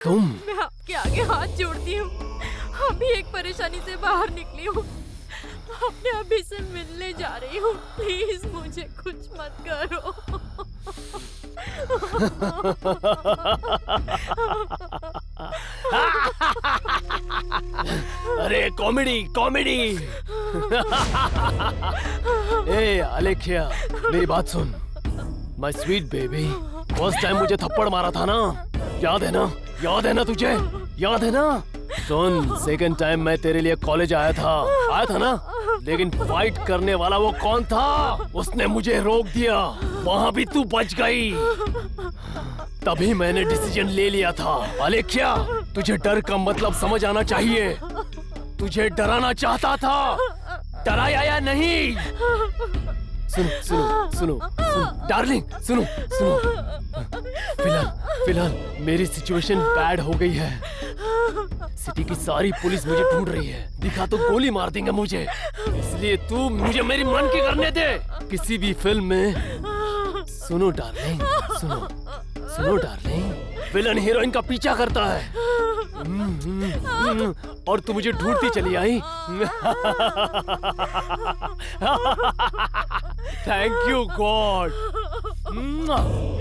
तुम मैं आपके आगे हाथ जोड़ती हूँ। अभी एक परेशानी से बाहर निकली हूँ। अपने अभी से मिलने जा रही हूँ। प्लीज मुझे कुछ मत करो। अरे कॉमेडी कॉमेडी। ए अलेख्या, मेरी बात सुन। My sweet baby, first time मुझे थप्पड़ मारा था ना, याद है ना? याद है ना तुझे? याद है ना? सुन, सेकंड टाइम मैं तेरे लिए कॉलेज आया था ना, लेकिन फाइट करने वाला वो कौन था? उसने मुझे रोक दिया, वहाँ भी तू बच गई। तभी मैंने डिसीजन ले लिया था। अलेख्या, तुझे डर का मतलब समझ आना चाहिए। तुझे डराना चाहता था, डराया या नहीं? सुनो सुनो सुनो सुनो डार्लिंग, सुनो सुनो। फिलहाल मेरी सिचुएशन बैड हो गई है। सिटी की सारी पुलिस मुझे ढूंढ रही है। दिखा तो गोली मार देंगे मुझे, इसलिए तू मुझे मेरी मन की करने दे। किसी भी फिल्म में सुनो डार्लिंग, सुनो डार्लिंग, विलन हीरोइन का पीछा करता है और तू मुझे ढूंढती चली आई। Thank you God,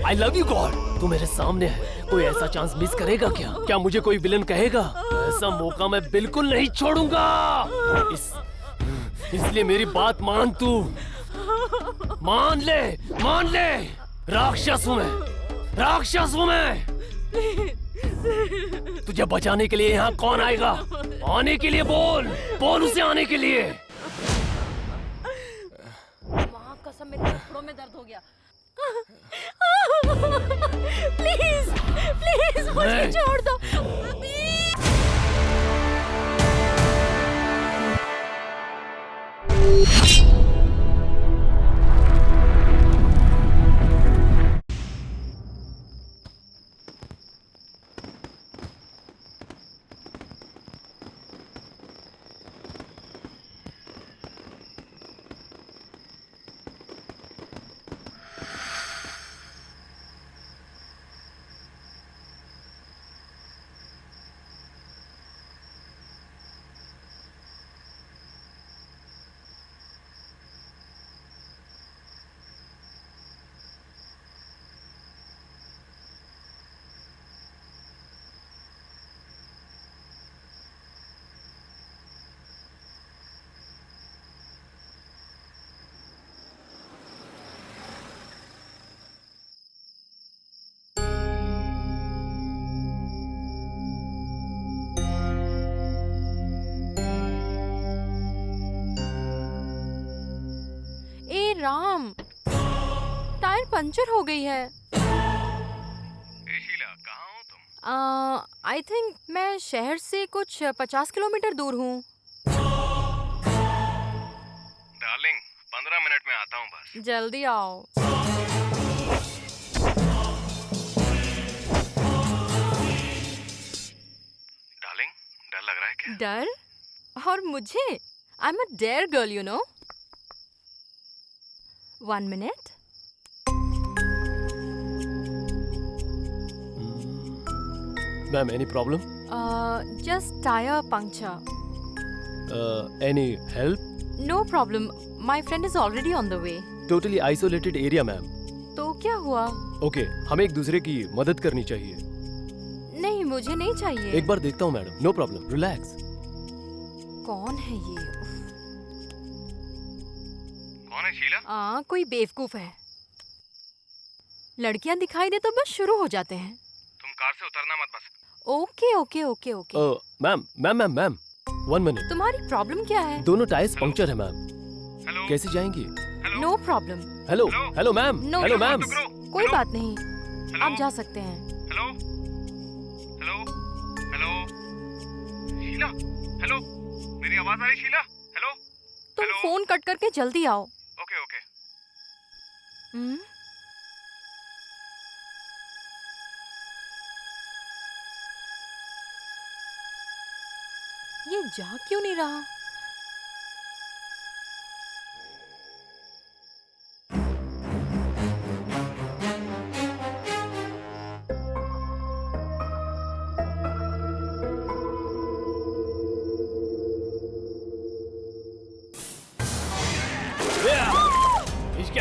I love you God. तू मेरे सामने है, कोई ऐसा चांस मिस करेगा क्या? क्या मुझे कोई विलन कहेगा? ऐसा मौका मैं बिल्कुल नहीं छोड़ूंगा। इसलिए मेरी बात मान, तू मान ले। राक्षस हूँ मैं। तुझे बचाने के लिए यहाँ कौन आएगा? आने के लिए बोल उसे आने के लिए। माँ कसम, मेरे फेफड़ों में दर्द हो गया। प्लीज मुझे छोड़ दो। राम, टायर पंचर हो गई है। शीला, कहाँ हो तुम? आई थिंक मैं शहर से कुछ 50 किलोमीटर दूर हूँ। डार्लिंग, 15 मिनट में आता हूँ बस। जल्दी आओ। डार्लिंग, डर लग रहा है क्या? डर? और मुझे? I am a dare girl, you know. 1 minute. Ma'am, any problem? Just tire puncture. Any help? No problem. My friend is already on the way. Totally isolated area, ma'am. तो क्या हुआ? Okay, हमें एक दूसरे की मदद करनी चाहिए। नहीं, मुझे नहीं चाहिए। एक बार देखता हूँ मैडम। No problem. Relax. कौन है ये? कौन है शीला? कोई बेवकूफ है। लड़कियां दिखाई दे तो बस शुरू हो जाते हैं। तुम कार से उतरना मत बस। ओके। Ma'am, 1 minute. तुम्हारी प्रॉब्लम क्या है? दोनों टायर्स पंक्चर है मैम। हेलो? कैसे जाएंगी? Hello? No problem. Hello ma'am. No hello problem. Ma'am. कोई हेलो? बात नहीं, हेलो? आप जा सकते हैं। Hello? Hello? Hello? Sheela? Hello? मेरी आवाज आ रही शीला? हेलो? तुम हेलो? फोन कट करके जल्दी आओ। ओके। हम्म? ये जा क्यों नहीं रहा?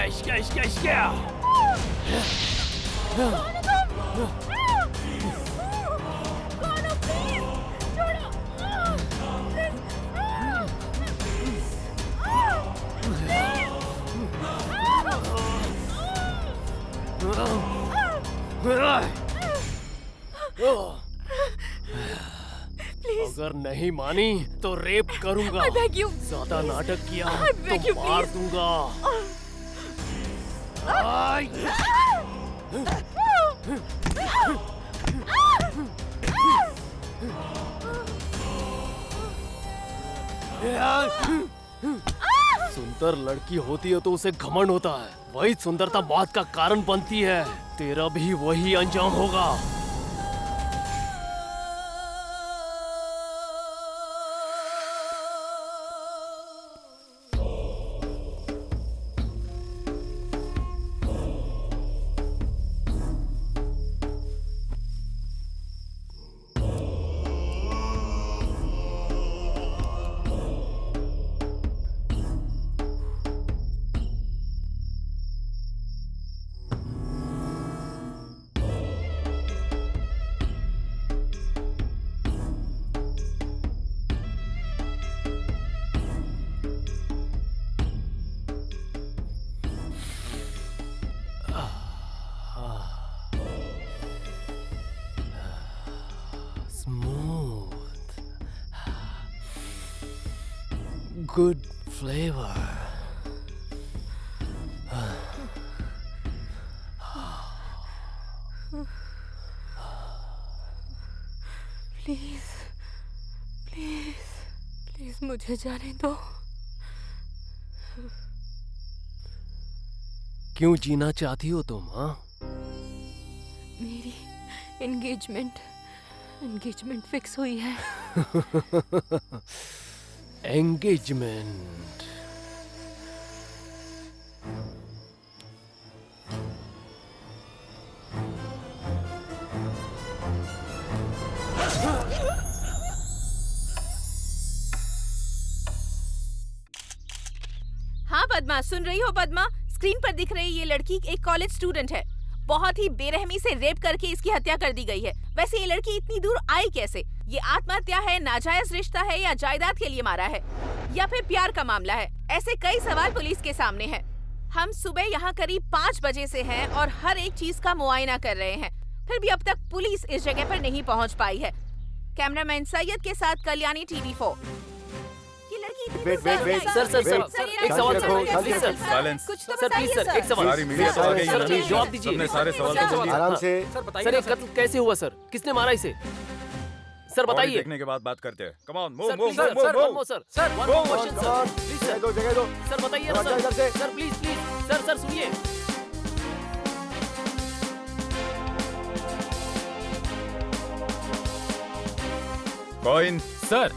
इश्क इश्क इश्क अगर नहीं मानी तो रेप करूंगा। I beg you. ज्यादा नाटक किया I beg तो you, मार please. दूंगा। आई! सुंदर लड़की होती है तो उसे घमंड होता है, वही सुंदरता मौत का कारण बनती है। तेरा भी वही अंजाम होगा। Good flavor. Please please please मुझे जाने दो। क्यों जीना चाहती हो तुम? हाँ, मेरी एंगेजमेंट फिक्स हुई है। एंगेजमेंट। हाँ पद्मा, सुन रही हो पद्मा? स्क्रीन पर दिख रही ये लड़की एक कॉलेज स्टूडेंट है। बहुत ही बेरहमी से रेप करके इसकी हत्या कर दी गई है। वैसे ये लड़की इतनी दूर आई कैसे? ये आत्महत्या है, नाजायज रिश्ता है, या जायदाद के लिए मारा है, या फिर प्यार का मामला है? ऐसे कई सवाल पुलिस के सामने हैं। हम सुबह यहाँ करीब 5 बजे से हैं और हर एक चीज का मुआयना कर रहे हैं, फिर भी अब तक पुलिस इस जगह पर नहीं पहुँच पाई है। कैमरामैन सैयद के साथ कल्याणी TV4। ये लड़की इतनी वेट, दूर वेट, से सर, सर, आई है। सर, एक सवाल, सर, प्लीज, सर। साइलेंस। कुछ तो सर प्लीज बताइए सर, एक सवाल। सारी मीडिया तो आ गई है। सर प्लीज जवाब दीजिए। सबने सारे सवाल सर, तो जल्दी आराम से। सर ये कत्ल कैसे हुआ सर? किसने मारा इसे? सर बॉडी बताइए। देखने के बाद बात करते हैं। Come on, move sir move please sir, move sir one move. more, sir sir one more question, sir please जगह सर। दो, जगह दो। सर बताइए ना हटो इधर सर। से। Sir please please sir, sir सुनिए। कॉइन। सर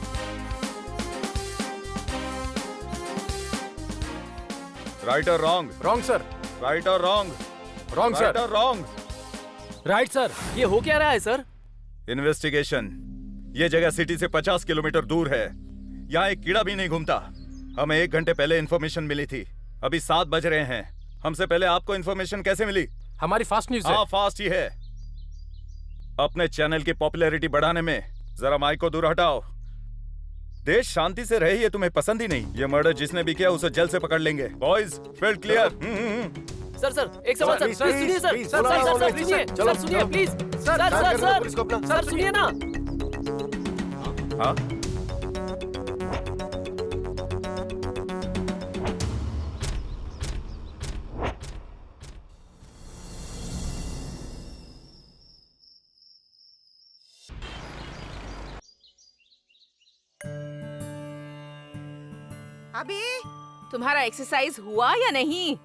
राइट और रॉन्ग? Wrong sir. राइट और रॉन्ग? Wrong right sir. और रॉन्ग? Right sir. ये हो क्या रहा है सर? इन्वेस्टिगेशन। ये जगह सिटी से 50 किलोमीटर दूर है। यहाँ एक कीड़ा भी नहीं घूमता। हमें 1 घंटे पहले इन्फॉर्मेशन मिली थी। अभी 7 बज रहे हैं। हमसे पहले आपको इन्फॉर्मेशन कैसे मिली? हमारी फास्ट न्यूज है। हाँ, फास्ट ही है। अपने चैनल की पॉपुलैरिटी बढ़ाने में जरा माइक को दूर हटाओ। देश शांति से रहे ये तुम्हें पसंद ही नहीं। ये मर्डर जिसने भी किया उसे जल्द से पकड़ लेंगे। Boys, field clear. Sir sir एक सवाल, सर प्लीज, प्लीज सुनिए sir. Please, sir please, sir sir please, सुनिए, चलो, सर सुनिए चलो। प्लीज। सर बात सर करो, पुलिस को सर अपना। सर सुनिए ना। हाँ, अभी तुम्हारा एक्सरसाइज हुआ या नहीं?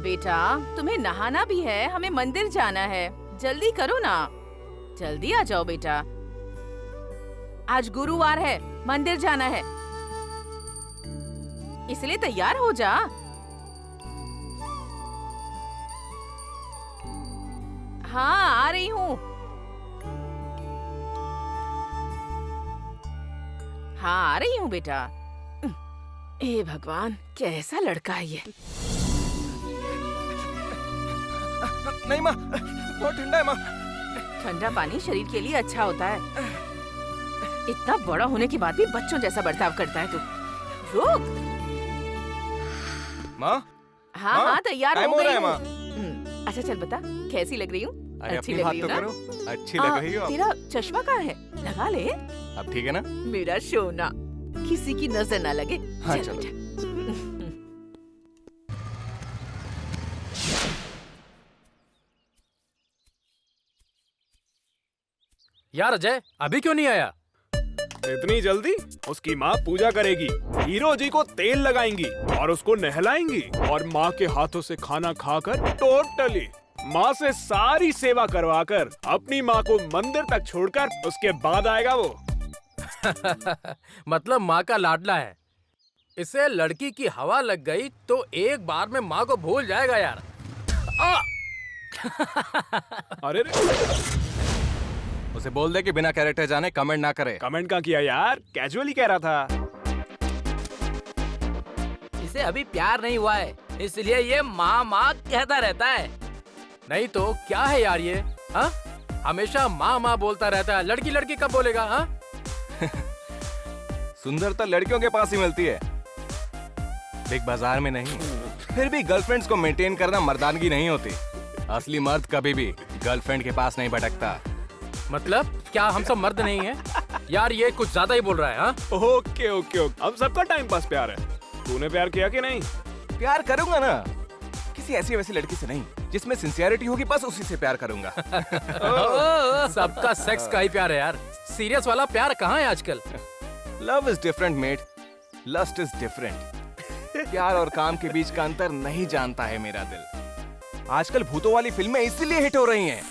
बेटा तुम्हें नहाना भी है, हमें मंदिर जाना है। जल्दी करो ना, जल्दी आ जाओ बेटा। आज गुरुवार है, मंदिर जाना है, इसलिए तैयार हो जा। हाँ आ रही हूँ। हाँ आ रही हूँ बेटा। हे भगवान, कैसा लड़का है ये। नहीं माँ, बहुत ठंडा है माँ। ठंडा पानी शरीर के लिए अच्छा होता है। इतना बड़ा होने के बाद भी बच्चों जैसा बर्ताव करता है तू। रुक। माँ हाँ हाँ, हाँ तैयार टाइम हो हो गई रहा है, हूँ। माँ। अच्छा चल बता कैसी लग रही हूँ? अरे अच्छी अपनी लग बात रही तो हूँ ना? करो, अच्छी लग रही हो आप। तेरा चश्मा कहाँ है? लगा ले। अब ठीक है ना? मेरा सोना, किसी की नजर ना लगे। हाँ, चल चलो। बेटा। यार अजय अभी क्यों नहीं आया? इतनी जल्दी? उसकी माँ पूजा करेगी, हीरो जी को तेल लगाएंगी और उसको नहलाएंगी और माँ के हाथों से खाना खाकर टोटली माँ से सारी सेवा करवाकर अपनी माँ को मंदिर तक छोड़कर उसके बाद आएगा वो। मतलब माँ का लाडला है। इसे लड़की की हवा लग गई तो एक बार में माँ को भूल जाएगा यार। अरे उसे बोल दे कि बिना कैरेक्टर जाने कमेंट ना करे। कमेंट का किया यार, कैजुअली कह रहा था। इसे अभी प्यार नहीं हुआ है इसलिए ये माँ माँ कहता रहता है। नहीं तो क्या है यार ये? हाँ हमेशा माँ माँ बोलता रहता है, लड़की लड़की कब बोलेगा? हाँ सुंदरता लड़कियों के पास ही मिलती है, बिग बाजार में नहीं। फिर भी गर्लफ्रेंड्स को मेंटेन करना मर्दानगी नहीं होती। असली मर्द कभी भी गर्लफ्रेंड के पास नहीं भटकता। मतलब क्या हम सब मर्द नहीं है? यार ये कुछ ज्यादा ही बोल रहा है। हाँ ओके ओके ओके, हम सबका टाइम पास प्यार है। तूने प्यार किया कि नहीं? प्यार करूंगा ना, किसी ऐसी वैसी लड़की से नहीं, जिसमें सिंसियरिटी होगी, बस उसी से प्यार करूंगा। सबका सेक्स का ही प्यार है यार, सीरियस वाला प्यार कहाँ है आजकल? Love is different mate, lust is different. प्यार और काम के बीच का अंतर नहीं जानता है मेरा दिल। आजकल भूतों वाली फिल्में इसीलिए हिट हो रही हैं।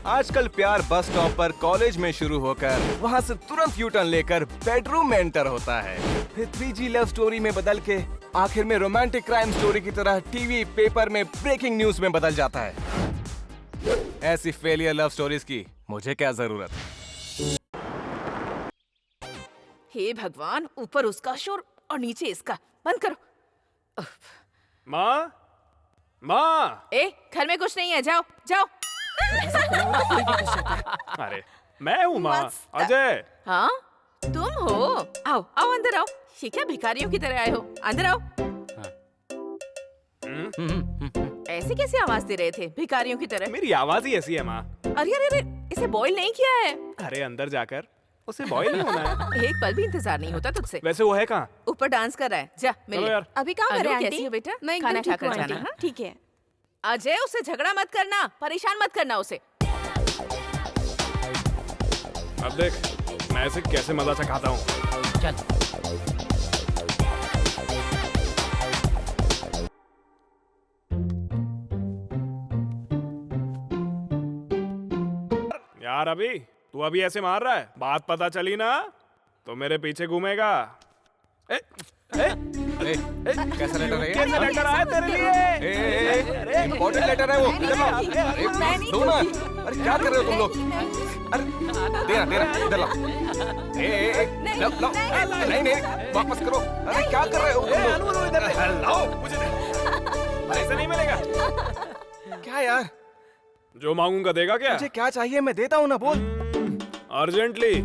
आजकल प्यार बस स्टॉप पर, कॉलेज में शुरू होकर वहां से तुरंत यू टर्न लेकर बेडरूम में एंटर होता है, फिर 3G लव स्टोरी में बदल के आखिर में रोमांटिक क्राइम स्टोरी की तरह टीवी पेपर में ब्रेकिंग न्यूज में बदल जाता है। ऐसी फेलियर लव स्टोरीज की मुझे क्या जरूरत? हे भगवान, ऊपर उसका शोर और नीचे इसका। बंद करो। माँ माँ। ए, घर में कुछ नहीं है, जाओ जाओ। अरे मैं हूँ माँ, अजय। हाँ तुम हो? आओ आओ अंदर आओ। ये क्या भिखारियों की तरह आए हो? अंदर आओ। ऐसे कैसे आवाज दे रहे थे भिखारियों की तरह? मेरी आवाज ही ऐसी है माँ। अरे अरे अरे, इसे बॉईल नहीं किया है। अरे अंदर जाकर उसे बॉयल नहीं होना है। एक पल भी इंतजार नहीं होता तुझसे। वैसे वो है कहाँ? ऊपर डांस कर रहा है, जा मिल चलो ले। यार। अभी कहाँ अनु, करे कैसी आंटी? हो बेटा? मैं खाना एकदम ठीक खाकर हूँ जाना, आंटी। हाँ? ठीक है। अजय, उससे झगड़ा मत करना, परेशान मत करना उसे। अब देख मैं इसे कैसे मजा से खाता हूँ। चल यार अभी तू अभी ऐसे मार रहा है, बात पता चली ना तो मेरे पीछे घूमेगा। ए, ए, कैसा लेटर है ये? कैसा लेटर आया तेरे लिए? इम्पोर्टेंट लेटर है वो। इधर लाओ। अरे दो ना। अरे क्या कर रहे हो तुम लोग? अरे दे ना इधर लाओ। लाओ। नहीं नहीं वापस करो। अरे क्या कर रहे हो तुम लोग? इधर लाओ, मुझे दे। ऐसे नहीं मिलेगा। क्या यार, जो मांगूंगा देगा क्या? मुझे क्या चाहिए मैं देता हूँ ना, बोल। अर्जेंटली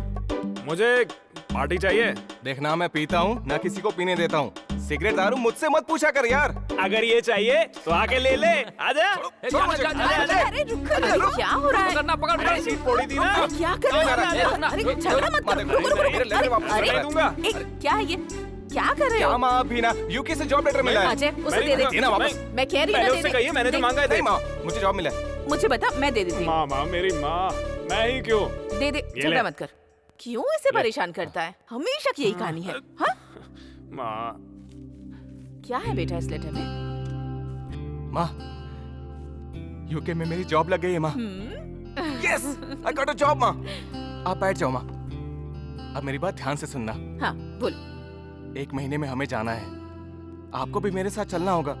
मुझे पार्टी चाहिए। देखना मैं पीता हूँ ना किसी को पीने देता हूँ। सिगरेट दारू मुझसे मत पूछा कर यार। अगर ये चाहिए तो आके ले ले। आजा। छोड़ मुझे। अरे रुक, क्या हो रहा है? पकड़ना पकड़ मैंने सीट फोड़ी थी ना। क्या कर रहे हो? अरे झगड़ा मत करो, रुको रुको रुको। लेटर वापस अरे कर दूंगा। क्या है ये? क्या कर रहे क्या हो? माँ अभी ना यूके से जॉब लेटर मिला है। अजय, उसे दे दे। देना वापस। मैं कह रही हूँ पहले ना, उससे दे दे। कहिए मैंने जो मांगा है नहीं दे। माँ, मुझे जॉब मिला है। मुझे बता, मैं दे देती हूँ। माँ माँ मेरी माँ, मैं ही क्यों? दे दे, ये झगड़ा ले। मत कर। क्यों इसे परेशान करता है? हमेशा की यही कहानी है। हाँ? माँ क्या है बेटा इस लेटर में? माँ यूके में मेरी जॉब लग गई है माँ। Yes I got a job माँ। आप बैठ जाओ माँ। अब मेरी बात ध्यान से सुनना। हाँ बोलो। 1 महीने में हमें जाना है, आपको भी मेरे साथ चलना होगा।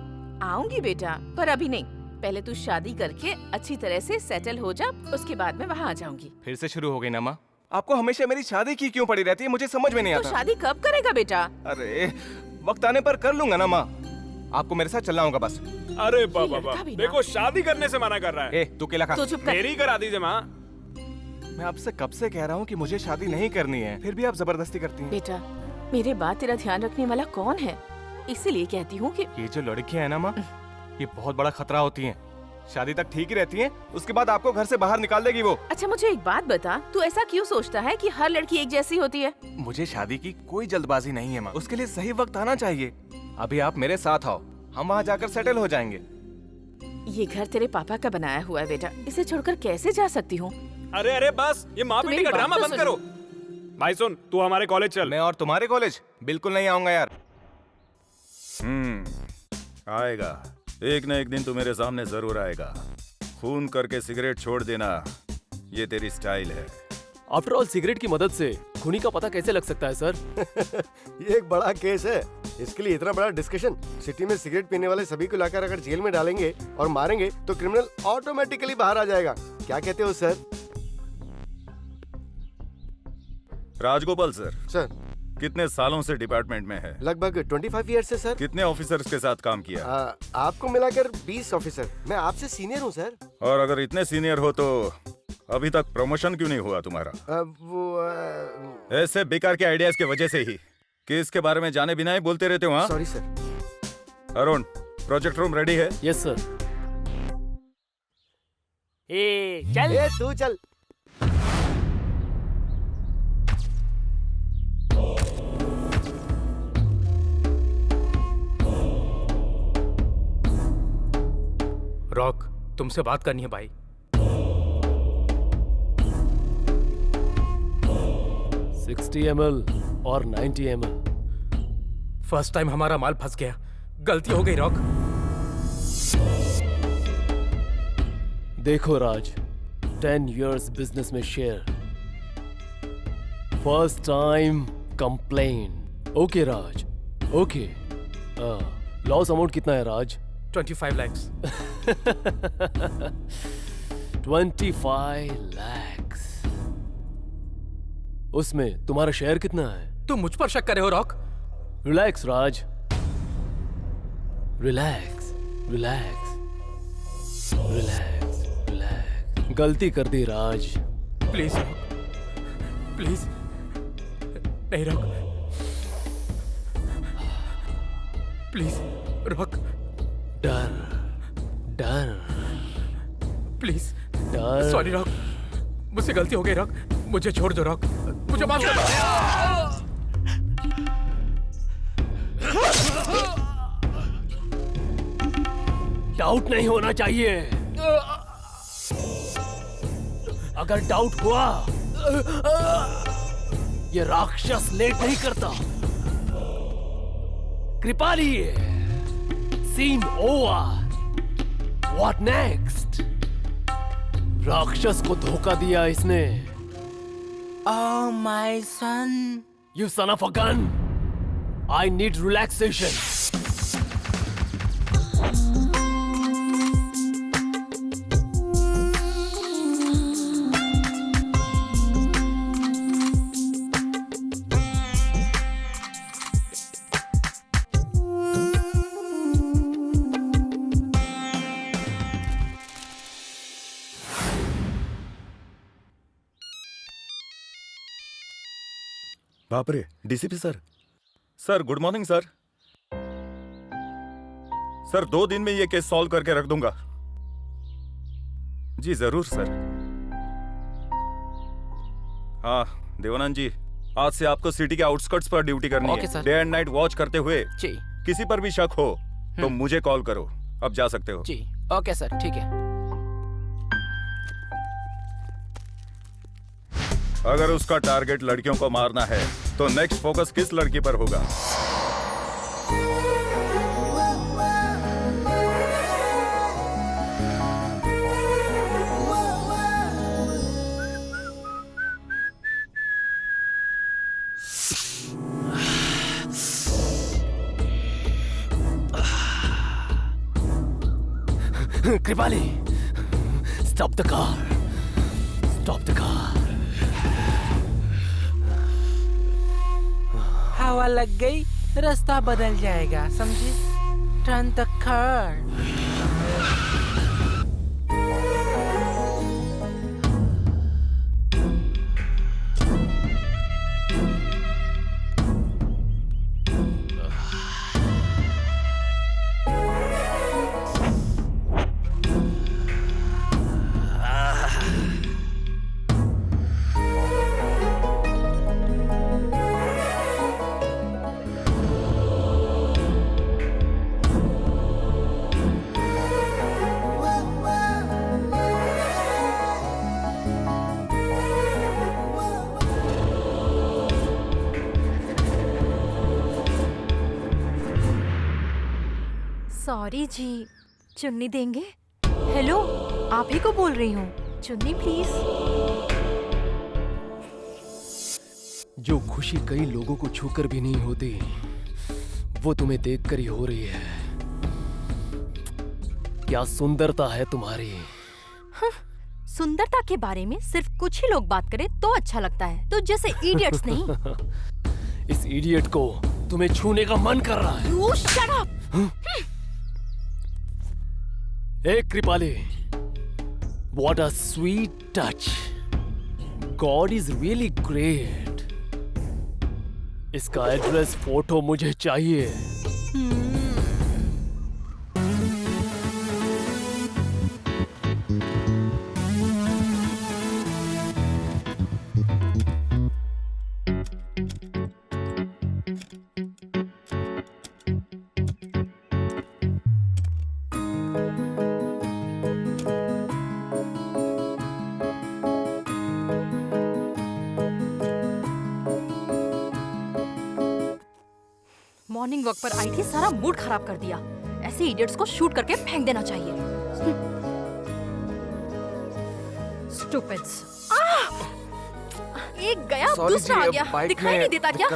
आऊंगी बेटा, पर अभी नहीं। पहले तू शादी करके अच्छी तरह से सेटल हो जा, उसके बाद मैं वहाँ आ जाऊंगी। फिर से शुरू हो गई ना माँ? आपको हमेशा मेरी शादी की क्यों पड़ी रहती है, मुझे समझ में नहीं तो आता। शादी कब करेगा बेटा? अरे वक्त आने पर कर लूंगा ना माँ। आपको मेरे साथ चलना होगा बस। अरे बाबा लड़का बाबा, भी ना। देखो शादी करने से मना कर रहा है। ए तू केला खा। तो चुप कर। मेरी करा दीजिए माँ। मैं आपसे कब से कह रहा हूँ कि मुझे शादी नहीं करनी है, फिर भी आप जबरदस्ती करती हैं। बेटा, मेरे बाद तेरा ध्यान रखने वाला कौन है? इसीलिए कहती हूँ कि ये जो लड़कियां हैं ना माँ, ये बहुत बड़ा खतरा होती हैं। शादी तक ठीक ही रहती हैं, उसके बाद आपको घर से बाहर निकाल देगी वो। अच्छा मुझे एक बात बता, तू ऐसा क्यों सोचता है कि हर लड़की एक जैसी होती है? मुझे शादी की कोई जल्दबाजी नहीं है माँ, उसके लिए सही वक्त आना चाहिए। अभी आप मेरे साथ आओ, हम वहाँ जाकर सेटल हो जाएंगे। ये घर तेरे पापा का बनाया हुआ है बेटा, इसे छोड़कर कैसे जा सकती हूँ? अरे अरे बस, ये माँ तो बेटी मेरी का बात ड्रामा तो बंद सुनो। करो। भाई सुन, तू हमारे कॉलेज चल। मैं और तुम्हारे कॉलेज बिल्कुल नहीं आऊंगा यार। आएगा, एक न एक दिन तू मेरे सामने जरूर आएगा। खून करके सिगरेट छोड़ देना, ये तेरी स्टाइल है। आफ्टर ऑल सिगरेट की मदद से खूनी का पता कैसे लग सकता है सर? ये एक बड़ा केस है, इसके लिए इतना बड़ा डिस्कशन। सिटी में सिगरेट पीने वाले सभी को लाकर अगर जेल में डालेंगे और मारेंगे तो क्रिमिनल ऑटोमेटिकली बाहर आ जाएगा। क्या कहते हो सर? राजगोपाल सर, सर कितने सालों से डिपार्टमेंट में है? लगभग 25 ईयर से सर। कितने ऑफिसर्स के साथ काम किया? आपको मिलाकर 20 ऑफिसर। मैं आपसे सीनियर हूँ सर। और अगर इतने सीनियर हो तो अभी तक प्रमोशन क्यों नहीं हुआ तुम्हारा? ऐसे बेकार के आइडियाज की वजह से ही केस के बारे में जाने बिना ही बोलते रहते हो। हाँ sorry sir. Arun, project room ready है? Yes sir. चल तू चल। रॉक, तुमसे बात करनी है भाई। 60 ml और 90 ml। फर्स्ट टाइम हमारा माल फंस गया, गलती हो गई रॉक। देखो राज, 10 years बिजनेस में share, first time complain. Okay Raj, okay. Loss amount कितना है राज? 25 lakhs। 25 lakhs। उसमें तुम्हारा शेयर कितना है? तुम मुझ पर शक कर रहे हो रॉक? रिलैक्स राज, रिलैक्स रिलैक्स रिलैक्स रिलैक्स। गलती कर दी राज। प्लीज रॉक, प्लीज नहीं रॉक, प्लीज रॉक, डर डर प्लीज। डर। सॉरी रॉक, मुझसे गलती हो गई रॉक, मुझे छोड़ दो रॉक, मुझे माफ कर दो। डाउट नहीं होना चाहिए। अगर डाउट हुआ, ये राक्षस लेट नहीं करता। Kripali, seen over. What next? राक्षस को धोखा दिया इसने। Oh my son. You son of a gun! I need relaxation. बाप रे, DCP sir. Sir good morning sir. Sir 2 दिन में ये केस सॉल्व करके रख दूंगा। जी जरूर सर। हाँ देवानंद जी, आज से आपको सिटी के आउटस्कर्ट्स पर ड्यूटी करनी ओके, है। Sir. Day and night watch करते हुए जी किसी पर भी शक हो तो मुझे कॉल करो। अब जा सकते हो। जी ओके सर, ठीक है। अगर उसका टारगेट लड़कियों को मारना है तो नेक्स्ट फोकस किस लड़की पर होगा? Kripali, stop the car. Stop the car. हवा लग गई, रास्ता बदल जाएगा, समझे? Turn the card. सॉरी जी, चुन्नी देंगे? हेलो, आप ही को बोल रही हूँ, चुन्नी प्लीज। जो खुशी कई लोगों को छूकर भी नहीं होती, वो तुम्हें देखकर ही हो रही है। क्या सुंदरता है तुम्हारी। सुंदरता के बारे में सिर्फ कुछ ही लोग बात करें तो अच्छा लगता है, तो जैसे इडियट्स नहीं। इस इडियट को तुम्हें छूने का मन कर रहा है। You shut up! Hey Kripali, what a sweet touch. God is really great. इसका एड्रेस फोटो मुझे चाहिए। मॉर्निंग वॉक पर आई थी, सारा मूड खराब कर दिया। ऐसे इडियट्स को शूट करके फेंक देना चाहिए। स्टूपिड्स। एक गया दूसरा आ गया, दिखाई नहीं देता क्या?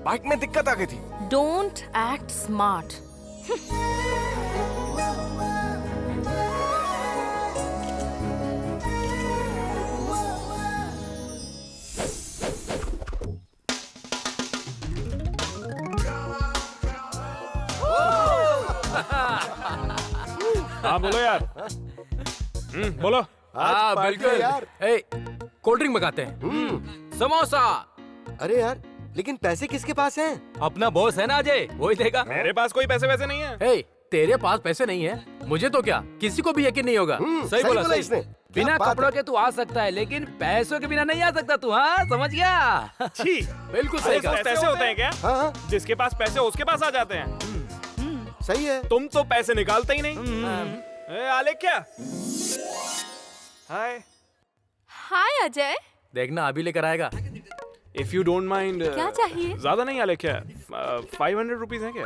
बाइक में दिक्कत आ गई थी। Don't act smart. हाँ बोलो यार। बोलो। हाँ बिल्कुल यार। कोल्ड ड्रिंक मंगाते हैं। समोसा। अरे यार, लेकिन पैसे किसके पास हैं? अपना बॉस है ना अजय, वही देगा। मेरे पास कोई पैसे वैसे नहीं है। तेरे पास पैसे नहीं है, मुझे तो क्या, किसी को भी यकीन नहीं होगा। सही बोला सही। इसने। बिना क्या बात कपड़ों है? के तू आ सकता है, लेकिन पैसों के बिना नहीं आ सकता तू। हाँ समझ गया। छी, बिल्कुल सही कहा। पैसे होते हैं क्या? हाँ हाँ, जिसके पास पैसे उसके पास आ जाते हैं। सही है। तुम तो पैसे निकालते ही नहीं। आलेख्या। हाय। हाय अजय। देखना अभी लेकर आएगा। If you don't mind. क्या चाहिए? ज्यादा नहीं आलेख्या, 500 रुपीज है क्या?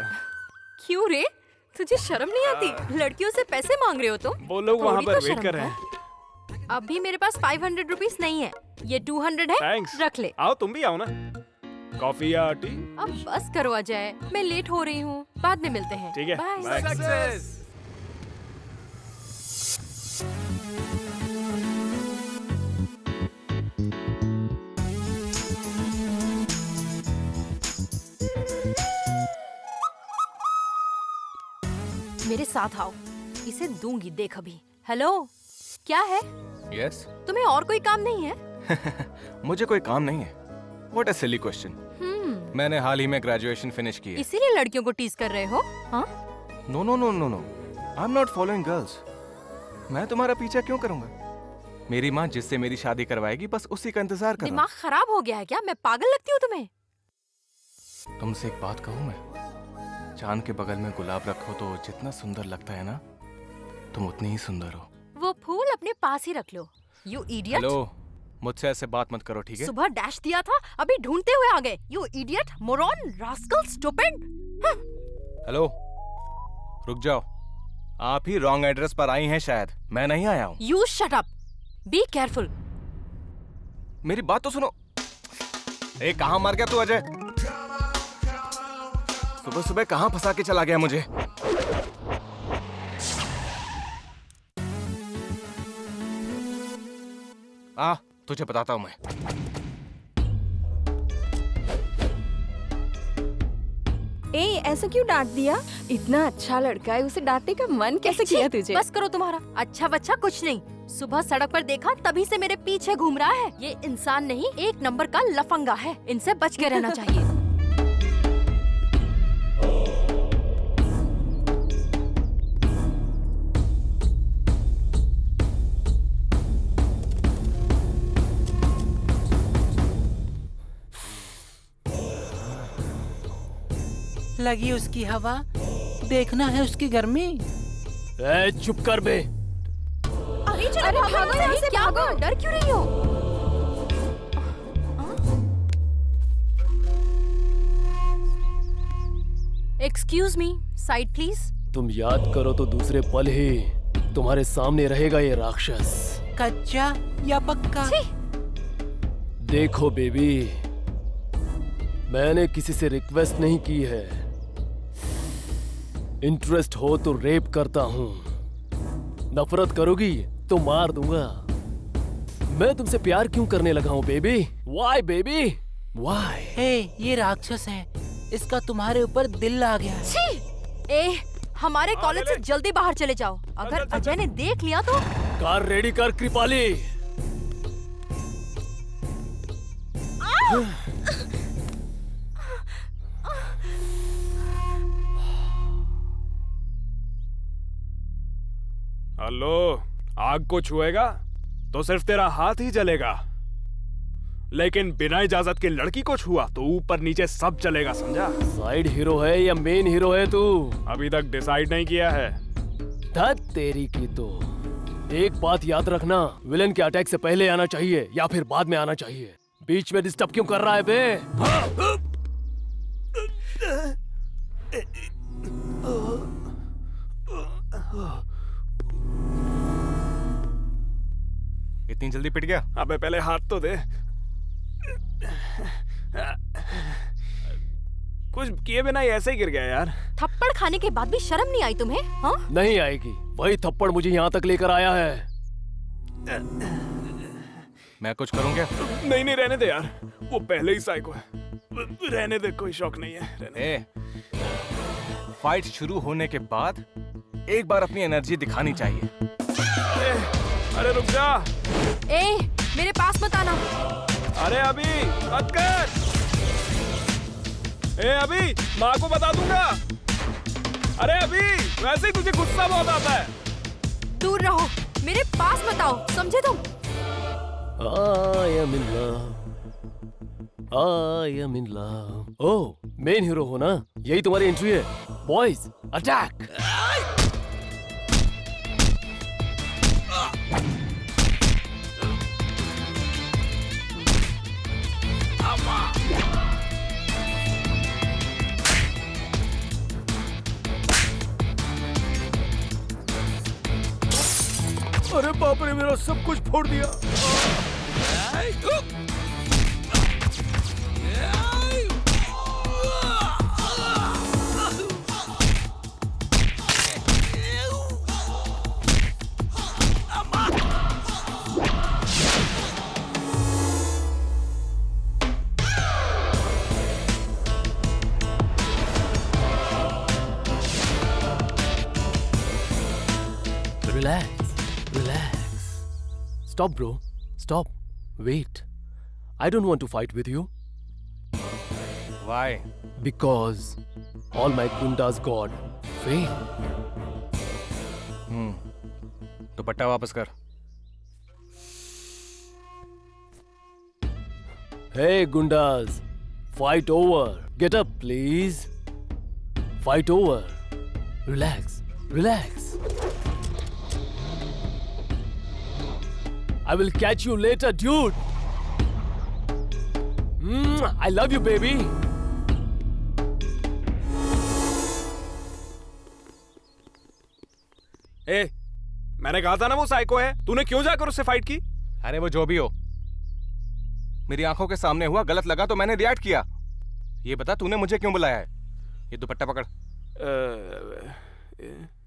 क्यों रे, तुझे शर्म नहीं आती? लड़कियों से पैसे मांग रहे हो तुम? वो लोग वहाँ थोड़ी पर तो वेट शर्म कर रहे कर। हैं। अभी मेरे पास 500 रुपीस नहीं है, ये 200 है। थैंक्स। रख ले। आओ तुम भी आओ ना। कॉफी या टी? अब बस करो अजय, मैं लेट हो रही हूँ, बाद में मिलते हैं। ठीक है, बाय। बाय। सक्सेस। मेरे साथ आओ, इसे दूंगी, देख अभी। हेलो, क्या है? यस। तुम्हें और कोई काम नहीं है? मुझे कोई काम नहीं है। What a silly question. मैंने हाल ही में ग्रेजुएशन फिनिश की है। इसीलिए लड़कियों को टीज कर रहे हो? हाँ? No no no no no, I am not following girls. मैं तुम्हारा पीछा क्यों करूंगा? मेरी माँ जिससे मेरी शादी करवाएगी, बस उसी का इंतजार कर रहा दिमाग खराब हो गया है क्या? मैं पागल लगती हूँ तुम्हें? हूं। तुमसे एक बात कहूँ मैं? चांद के बगल में गुलाब रखो तो जितना सुंदर लगता है ना, तुम उतनी ही सुंदर हो। वो फूल अपने पास ही रख लो। You idiot. हेलो, मुझसे ऐसे बात मत करो, ठीक है? सुबह डैश दिया था, अभी ढूंढते हुए आ गए। You idiot, moron, rascal, stupid. Hello, रुक जाओ। आप ही रॉन्ग एड्रेस पर आई हैं शायद, मैं नहीं आया हूँ। You shut up, be careful. मेरी बात तो सुनो। कहाँ मार गया तू अजय? सुबह सुबह कहाँ फंसा के चला गया मुझे? तुझे बताता हूँ मैं। ए, ऐसा क्यों डांट दिया? इतना अच्छा लड़का है, उसे डांटने का मन कैसे किया तुझे? बस करो तुम्हारा अच्छा बच्चा कुछ नहीं। सुबह सड़क पर देखा तभी से मेरे पीछे घूम रहा है। ये इंसान नहीं, एक नंबर का लफंगा है। इनसे बच के रहना चाहिए। लगी उसकी हवा, देखना है उसकी गर्मी। ए, चुप कर बे। अरे चलो भागो यहाँ से, क्या भागो? डर क्यों रही हो? Excuse me, side please. तुम याद करो तो दूसरे पल ही तुम्हारे सामने रहेगा ये राक्षस। कच्चा या पक्का? देखो बेबी, मैंने किसी से रिक्वेस्ट नहीं की है। इंटरेस्ट हो तो रेप करता हूँ, नफरत करोगी तो मार दूंगा। मैं तुमसे प्यार क्यों करने लगा हूँ बेबी? Why baby? Why? हे, ये राक्षस है, इसका तुम्हारे ऊपर दिल आ गया है। ए, हमारे कॉलेज से जल्दी बाहर चले जाओ। अगर अजय ने देख लिया तो। कार रेडी कर कृपाली। हेलो, आग को छुएगा तो सिर्फ तेरा हाथ ही जलेगा, लेकिन बिना इजाजत के लड़की को छुआ तो ऊपर नीचे सब चलेगा, समझा? साइड हीरो है या मेन हीरो है तू? अभी तक डिसाइड नहीं किया है। धत तेरी की तो। एक बात याद रखना, विलन के अटैक से पहले आना चाहिए या फिर बाद में आना चाहिए। बीच में डिस्टर्ब क्यों कर रहा है बे? इतनी जल्दी पिट गया? अबे पहले हाथ तो दे। कुछ किए बिना ही ऐसे ही गिर गया यार। थप्पड़ खाने के बाद भी शर्म नहीं आई तुम्हें? हाँ? नहीं आएगी, वही थप्पड़ मुझे यहाँ तक लेकर आया है। मैं कुछ करूँ क्या? नहीं नहीं, रहने दे यार, वो पहले ही साइको है। रहने दे, कोई शौक नहीं है, रहने दे। फाइट शुरू होने के बाद एक बार अपनी एनर्जी दिखानी चाहिए। अरे रुक जा। ए, मेरे पास मत आना। अरे अभी मत कर। ए अभी, माँ को बता दूंगा। अरे अभी, वैसे ही तुझे गुस्सा बहुत आता है। दूर रहो, मेरे पास मत आओ, समझे तुम? I am in love. I am in love. Oh, main hero हो ना? यही तुम्हारी एंट्री है। Boys, attack! अरे बाप रे, मेरा सब कुछ फोड़ दिया। Relax. Stop, bro. Stop. Wait. I don't want to fight with you. Why? Because all my gundas got fail. दुपट्टा वापस कर। Hey, gundas. Fight over. Get up, please. Fight over. Relax. I will catch you later, dude. I love you, baby. ए, मैंने कहा था ना वो psycho है। तूने क्यों जाकर उससे फाइट की? अरे वो जो भी हो, मेरी आंखों के सामने हुआ, गलत लगा तो मैंने रिएक्ट किया। ये बता तूने मुझे क्यों बुलाया है? ये दुपट्टा पकड़।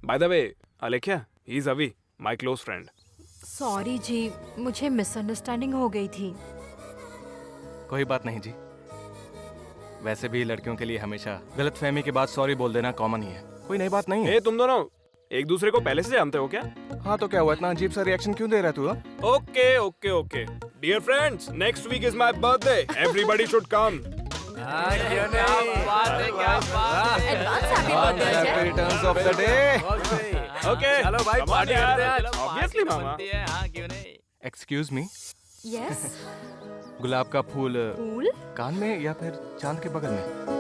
By the way, अलेख्या, he is अभी माय क्लोज फ्रेंड। सॉरी जी, मुझे मिसअंडरस्टैंडिंग हो गई थी। कोई बात नहीं जी। वैसे भी लड़कियों के लिए हमेशा गलतफहमी के बाद सॉरी बोल देना कॉमन ही है, कोई नई बात नहीं है। ए, तुम दोनों एक दूसरे को पहले से जानते हो क्या? हाँ तो क्या हुआ, इतना अजीब सा रिएक्शन क्यों दे रहा है तू? Okay okay okay dear friends, next week is my birthday, everybody should come. Returns of the day. Okay चलो भाई पार्टी करते हैं आज। ऑब्वियसली मामा। हाँ क्यों नहीं। Excuse me, yes. गुलाब का फूल फूल? कान में या फिर चांद के बगल में?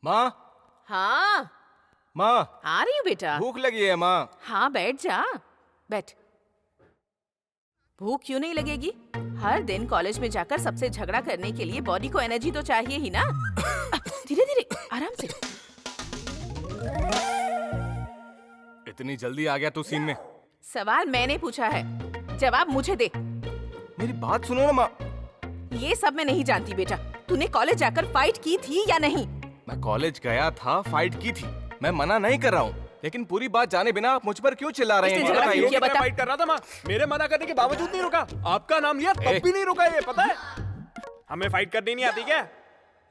माँ, हाँ माँ, आ रही हूँ बेटा। भूख लगी है माँ। हाँ बैठ जा, बैठ। भूख क्यों नहीं लगेगी? हर दिन कॉलेज में जाकर सबसे झगड़ा करने के लिए बॉडी को एनर्जी तो चाहिए ही ना। धीरे धीरे, आराम से। इतनी जल्दी आ गया तू सीन में? सवाल मैंने पूछा है, जवाब मुझे दे। मेरी बात सुनो ना माँ। ये सब मैं नहीं जानती बेटा। तूने कॉलेज जाकर फाइट की थी या नहीं? मैं कॉलेज गया था, फाइट की थी, मैं मना नहीं कर रहा हूँ, लेकिन पूरी बात जाने बिना आप मुझ पर क्यों चिल्ला रहे हैं? इसने झगड़ा क्यों किया बता? फाइट कर रहा था माँ, मेरे मना करने के बावजूद नहीं रुका। आपका नाम लिया तब भी नहीं रुका, ये पता है? हमें फाइट करनी नहीं आती क्या?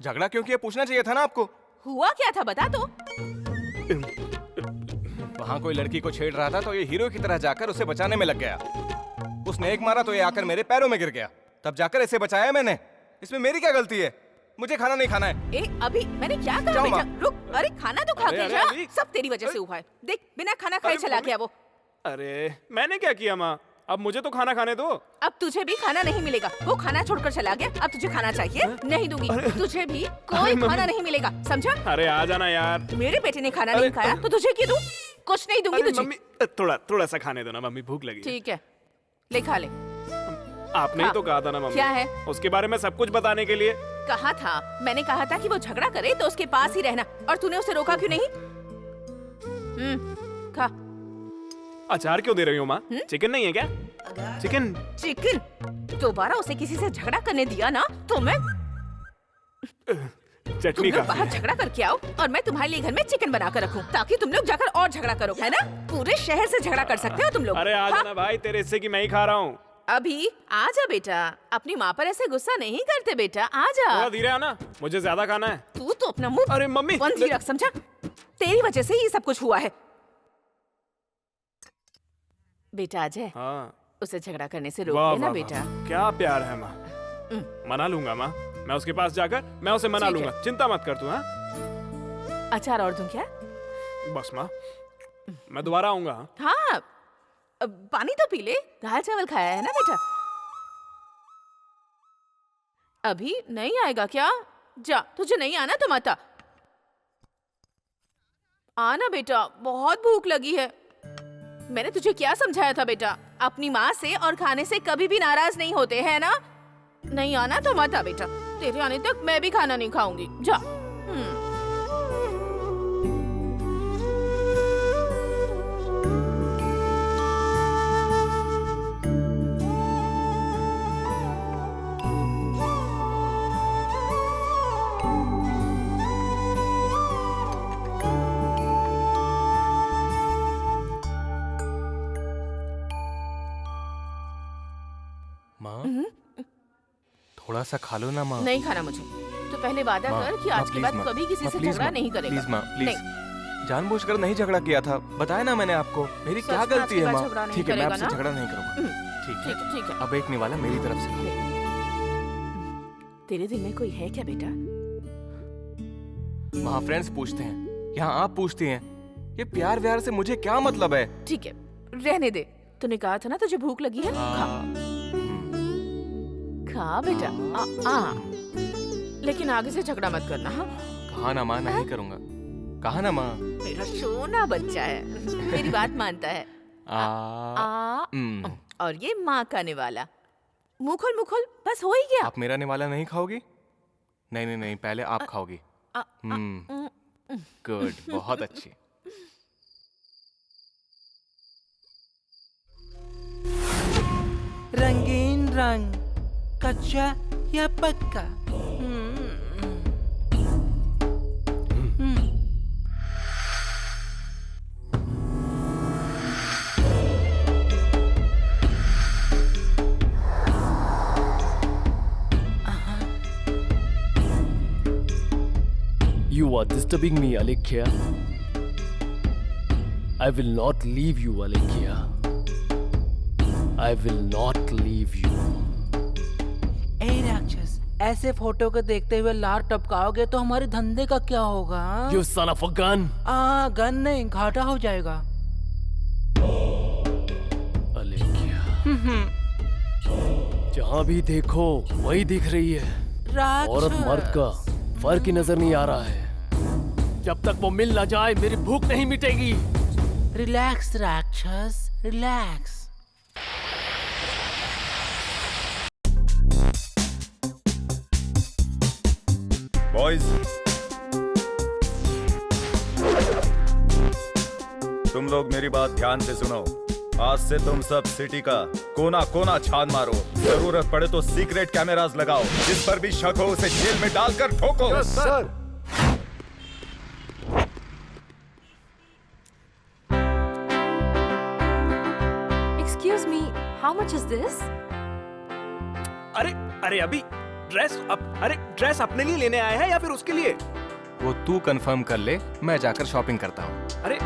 झगड़ा क्यों किया पूछना चाहिए था ना आपको। हुआ क्या था बता तो। वहाँ कोई लड़की को छेड़ रहा था तो ये हीरो की तरह जाकर उसे बचाने में लग गया। उसने एक मारा तो ये आकर मेरे पैरों में गिर गया, तब जाकर इसे बचाया मैंने। इसमें मेरी क्या गलती है? मुझे खाना नहीं खाना है। ए अभी मैंने क्या कहा बेटा? रुक, अरे खाना तो खा के जा। सब तेरी वजह से हुआ है। देख बिना खाना खाए चला गया वो। अरे मैंने क्या किया माँ? अब मुझे तो खाना खाने दो। अब तुझे भी खाना नहीं मिलेगा। वो खाना छोड़कर चला गया, अब तुझे खाना चाहिए? नहीं दूंगी। तुझे भी कोई खाना नहीं मिलेगा, समझा? अरे आ जाना यार। मेरे बेटे ने खाना नहीं खाया तो तुझे क्यों दूं? कुछ नहीं दूंगी तुझे। मम्मी थोड़ा सा खाने दो ना मम्मी, भूख लगी। ठीक है, ले खा ले। आपने ही तो कहा था ना मम्मी। क्या है? उसके बारे में सब कुछ बताने के लिए। कहा था, मैंने कहा था कि वो झगड़ा करे तो उसके पास ही रहना, और तूने उसे रोका क्यों नहीं? खा। अचार क्यों दे रही हो माँ? चिकन नहीं है क्या? चिकन? चिकन? दोबारा उसे किसी से झगड़ा करने दिया ना तो मैं चटनी तुम लोग काफी बाहर है। झगड़ा करके आओ और मैं तुम्हारे लिए घर में चिकन बना कर रखूं, ताकि तुम लोग जाकर और झगड़ा करो, है ना? पूरे शहर से झगड़ा कर सकते हो तुम लोग। अरे आ हाँ? जाना भाई, तेरे हिस्से की मैं ही खा रहा हूँ। अभी आजा बेटा, अपनी माँ पर ऐसे गुस्सा नहीं करते बेटा, आजा। थोड़ा धीरे आना, मुझे ज्यादा खाना है। तू तो अपना मुंह अरे मम्मी बंद ही रख, समझा? तेरी वजह से ये सब कुछ हुआ है। बेटा अजय, हाँ। उसे झगड़ा करने से रोक वाह देना वाह बेटा। वाह, क्या प्यार है माँ। मना लूंगा माँ, मैं उसके पास जाकर मैं उसे मना ठीक है। लूंगा, चिंता मत कर तू। हाँ अचार और दूं क्या? बस माँ, मैं दोबारा आऊंगा। हाँ, पानी तो पी ले, दाल चावल खाया है ना बेटा। अभी नहीं आएगा क्या? जा, तुझे नहीं आना तो मत आ। आना बेटा, बहुत भूख लगी है। मैंने तुझे क्या समझाया था बेटा? अपनी माँ से और खाने से कभी भी नाराज नहीं होते, है ना? नहीं आना तो मत आ बेटा। तेरे आने तक मैं भी खाना नहीं खाऊंगी, जा। माँ, थोड़ा सा खा लो ना माँ। नहीं खाना मुझे। तो पहले वादा माँ, कर कि माँ, आज के प्लीज बाद माँ, कभी किसी माँ, से प्लीज झगड़ा माँ, नहीं करेगा। प्लीज माँ, प्लीज। नहीं। जानबूझकर नहीं झगड़ा किया था, बताया ना मैंने आपको। मेरी सच क्या में आज गलती के है बाद माँ? झगड़ा नहीं ठीक है, मैं करेगा आपसे ना? झगड़ा नहीं करूँगा। ठीक है, ठीक है। अब एक निवाला मेरी तरफ से। तेरे दिल में कोई है क्या बेटा? वहाँ फ्रेंड्स पूछते हैं, यहाँ आप पूछती हैं। ये प्यार व्यार से मुझे क्या मतलब है? ठीक है, रहने दे। तूने कहा था ना तुझे भूख लगी है, खा। खा बेटा। लेकिन आगे से झगड़ा मत करना। हाँ, कहा ना माँ, नहीं करूँगा। कहा ना माँ। मेरा सोना बच्चा है, मेरी बात मानता है। और ये माँ का निवाला। मुखुल मुखुल, बस हो ही गया। आप मेरा निवाला नहीं खाओगी? नहीं नहीं नहीं, पहले आप खाओगी। गुड, बहुत अच्छी। रंगीन रंग, कच्चा या पक्का? You are disturbing me, Alekhya. I will not leave you, Alekhya. I will not leave you. ए राक्षस, ऐसे फोटो को देखते हुए लार टपकाओगे तो हमारे धंधे का क्या होगा? You son of a gun. Gun नहीं, घाटा हो जाएगा। Alekhya. जहाँ भी देखो वही दिख रही है। औरत मर्द का फर्क ही नजर नहीं आ रहा है। जब तक वो मिल ना जाए मेरी भूख नहीं मिटेगी। रिलैक्स राक्षस, रिलैक्स। बॉयज, तुम लोग मेरी बात ध्यान से सुनो। आज से तुम सब सिटी का कोना कोना छान मारो। जरूरत पड़े तो सीक्रेट कैमरास लगाओ। जिस पर भी शक हो उसे जेल में डालकर ठोको। Sir. Excuse me, how much is this? अरे अभी ड्रेस अपने लिए लेने आया है या फिर उसके लिए? वो तू कंफर्म कर ले, मैं जाकर शॉपिंग करता हूँ। अरे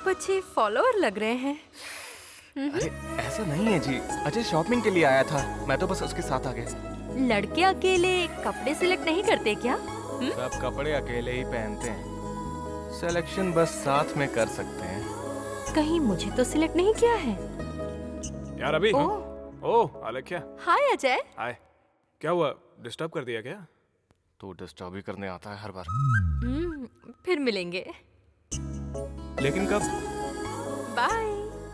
अच्छे फॉलोअर लग रहे हैं। अरे ऐसा नहीं है जी, अजय शॉपिंग के लिए आया था, मैं तो बस उसके साथ आ गया। लड़के अकेले कपड़े सिलेक्ट नहीं करते क्या? सब कपड़े अकेले ही पहनते हैं, सिलेक्शन बस साथ में कर सकते हैं। कहीं मुझे तो सिलेक्ट नहीं किया है। यार अभी ओह अलेख्या। हाय अजय। हाय, क्या हुआ, डिस्टर्ब कर दिया क्या? तो डिस्टर्ब ही करने आता है हर बार। फिर मिलेंगे। लेकिन कब? बाय।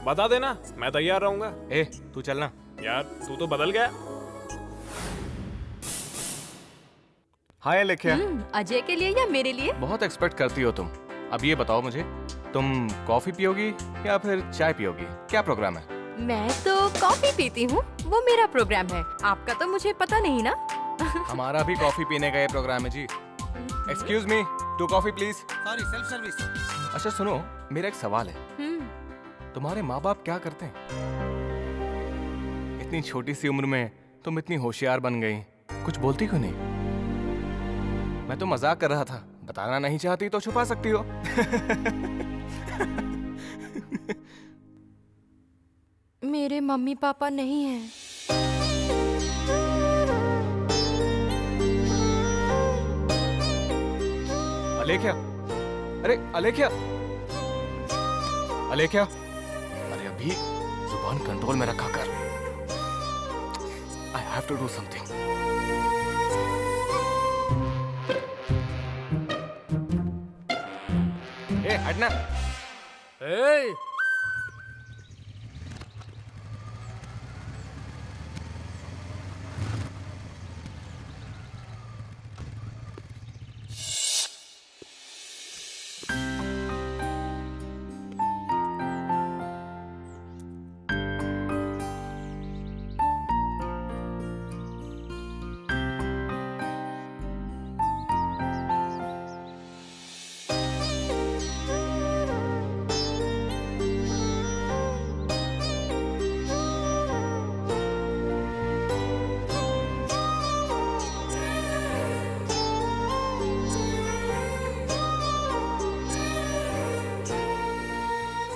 बता देना, मैं तैयार रहूंगा। ए तू चलना। यार तू तो बदल गया। हाय अलेख्या। अजय के लिए या मेरे लिए? बहुत एक्सपेक्ट करती हो तुम। अब ये बताओ मुझे, तुम कॉफी पियोगी या फिर चाय पियोगी? क्या प्रोग्राम है? मैं तो कॉफी पीती हूँ, वो मेरा प्रोग्राम है। आपका तो मुझे पता नहीं ना। हमारा भी कॉफी पीने का ये प्रोग्राम है जी। Excuse me, 2 coffee please. Sorry, self service. अच्छा सुनो, मेरा एक सवाल है। तुम्हारे माँ बाप क्या करते हैं? इतनी छोटी सी उम्र में तुम इतनी होशियार बन गई, कुछ बोलती क्यों नहीं? मैं तो मजाक कर रहा था, बताना नहीं चाहती तो छुपा सकती हो। मेरे मम्मी पापा नहीं हैं। अलेख्या, अरे अलेख्या, अलेख्या, अरे अभी जुबान कंट्रोल में रखा कर। I have to do something. ए हटना। ए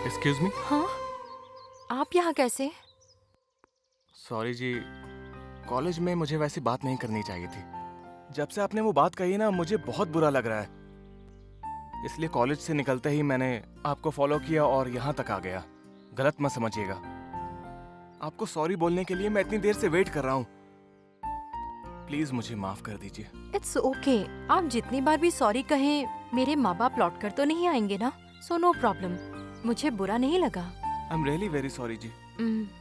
एक्सक्यूज मी। हाँ, आप यहाँ कैसे? सॉरी जी, कॉलेज में मुझे वैसी बात नहीं करनी चाहिए थी। जब से आपने वो बात कही ना, मुझे बहुत बुरा लग रहा है। इसलिए कॉलेज से निकलते ही मैंने आपको फॉलो किया और यहाँ तक आ गया। गलत मत समझिएगा। आपको सॉरी बोलने के लिए मैं इतनी देर से वेट कर रहा हूँ। प्लीज मुझे माफ कर दीजिए। It's okay. आप जितनी बार भी सॉरी कहें, मेरे माँ बाप लौट कर तो नहीं आएंगे ना, सो नो प्रॉब्लम। मुझे बुरा नहीं लगा। I am really very sorry जी।